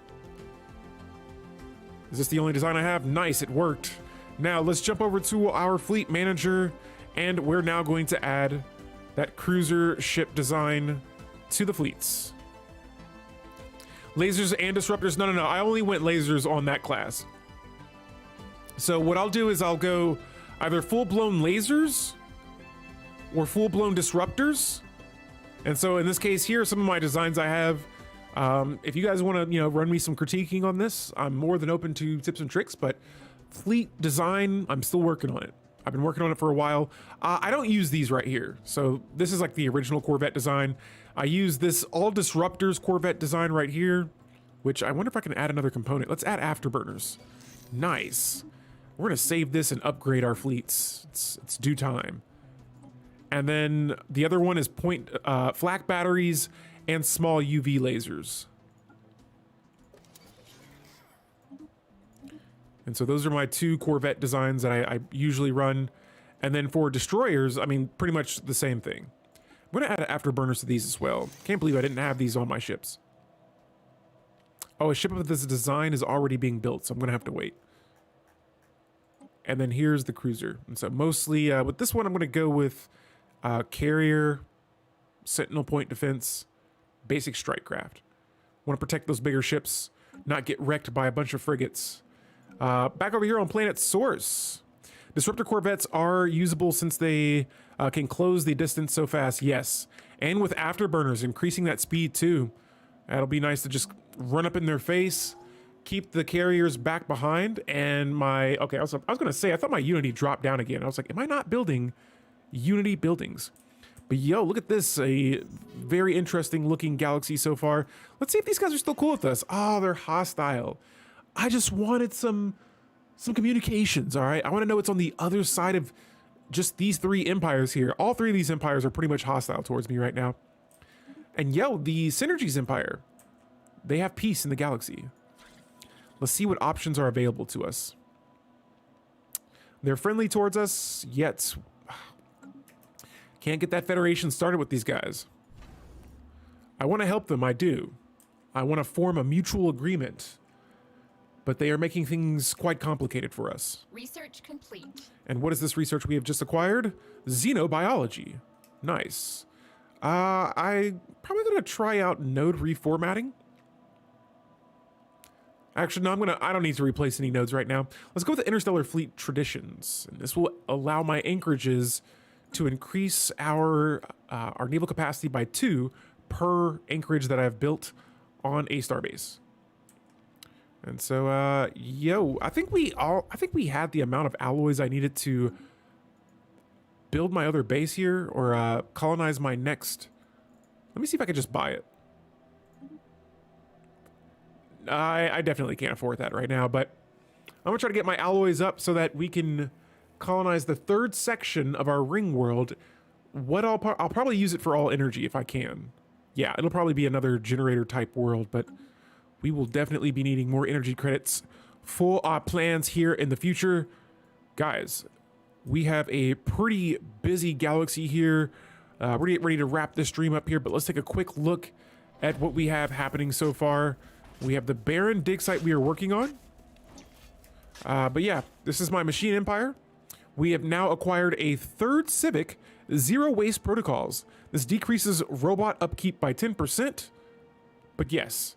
Is this the only design I have? Nice, it worked. Now let's jump over to our fleet manager, and we're now going to add that cruiser ship design to the fleets. Lasers and disruptors, no, I only went lasers on that class. So what I'll do is I'll go either full-blown lasers or full-blown disruptors. And so in this case here, some of my designs I have. If you guys want to, run me some critiquing on this, I'm more than open to tips and tricks, but fleet design, I'm still working on it. I've been working on it for a while. I don't use these right here. So this is like the original Corvette design. I use this all disruptors Corvette design right here, which I wonder if I can add another component. Let's add afterburners. Nice. We're gonna save this and upgrade our fleets. It's due time. And then the other one is flak batteries and small UV lasers. And so those are my two Corvette designs that I usually run. And then for destroyers, I mean, pretty much the same thing. I'm gonna add afterburners to these as well. Can't believe I didn't have these on my ships. Oh, a ship of this design is already being built, so I'm gonna have to wait. And then here's the cruiser. And so mostly with this one, I'm gonna go with carrier, sentinel point defense, basic strike craft. Want to protect those bigger ships, not get wrecked by a bunch of frigates. Back over here on planet Source. Disruptor corvettes are usable since they can close the distance so fast, yes. And with afterburners, increasing that speed too. That'll be nice to just run up in their face, keep the carriers back behind, and okay, I was gonna say, I thought my Unity dropped down again. I was like, am I not building Unity buildings? But yo, look at this, a very interesting looking galaxy so far. Let's see if these guys are still cool with us. Oh, they're hostile. I just wanted some communications, all right? I want to know what's on the other side of just these three empires here. All three of these empires are pretty much hostile towards me right now. And yo, the Synergies Empire, they have peace in the galaxy. Let's see what options are available to us. They're friendly towards us, yet can't get that Federation started with these guys. I want to help them, I do. I want to form a mutual agreement. But they are making things quite complicated for us. Research complete. And what is this research we have just acquired? Xenobiology. Nice. I'm probably gonna try out node reformatting. Actually, no, I don't need to replace any nodes right now. Let's go with the interstellar fleet traditions. And this will allow my anchorages to increase our naval capacity by 2 per anchorage that I've built on a starbase. And so, I think we had the amount of alloys I needed to build my other base here, or colonize my next. Let me see if I could just buy it. I definitely can't afford that right now, but I'm gonna try to get my alloys up so that we can colonize the 3rd section of our ring world. I'll probably use it for all energy if I can. Yeah, it'll probably be another generator type world, but we will definitely be needing more energy credits for our plans here in the future. Guys, we have a pretty busy galaxy here. We're getting ready to wrap this stream up here, but let's take a quick look at what we have happening so far. We have the barren dig site we are working on. But yeah, this is my machine empire. We have now acquired a 3rd Civic, zero waste protocols. This decreases robot upkeep by 10%. But yes,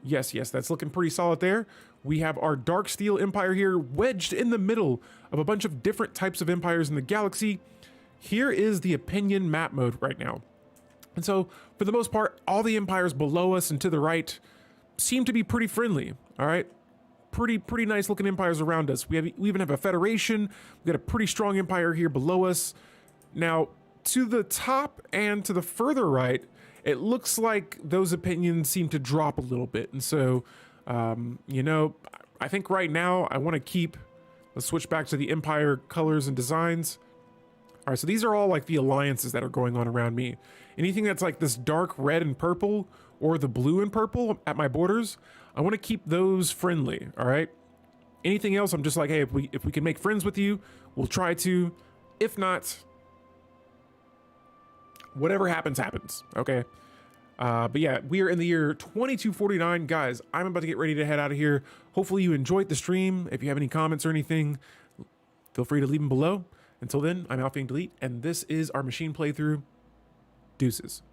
that's looking pretty solid there. We have our Dark Steel Empire here, wedged in the middle of a bunch of different types of empires in the galaxy. Here is the opinion map mode right now. And so, for the most part, all the empires below us and to the right seem to be pretty friendly, all right? Pretty nice looking empires around us. We even have a federation. We've got a pretty strong empire here below us. Now, to the top and to the further right, it looks like those opinions seem to drop a little bit. And so, I think right now I want to keep, let's switch back to the empire colors and designs. All right, so these are all like the alliances that are going on around me. Anything that's like this dark red and purple or the blue and purple at my borders, I want to keep those friendly, all right? Anything else, I'm just like, hey, if we can make friends with you, we'll try to. If not, whatever happens, happens, okay? But yeah, we are in the year 2249. Guys, I'm about to get ready to head out of here. Hopefully you enjoyed the stream. If you have any comments or anything, feel free to leave them below. Until then, I'm Alpha Delete, and this is our machine playthrough. Deuces.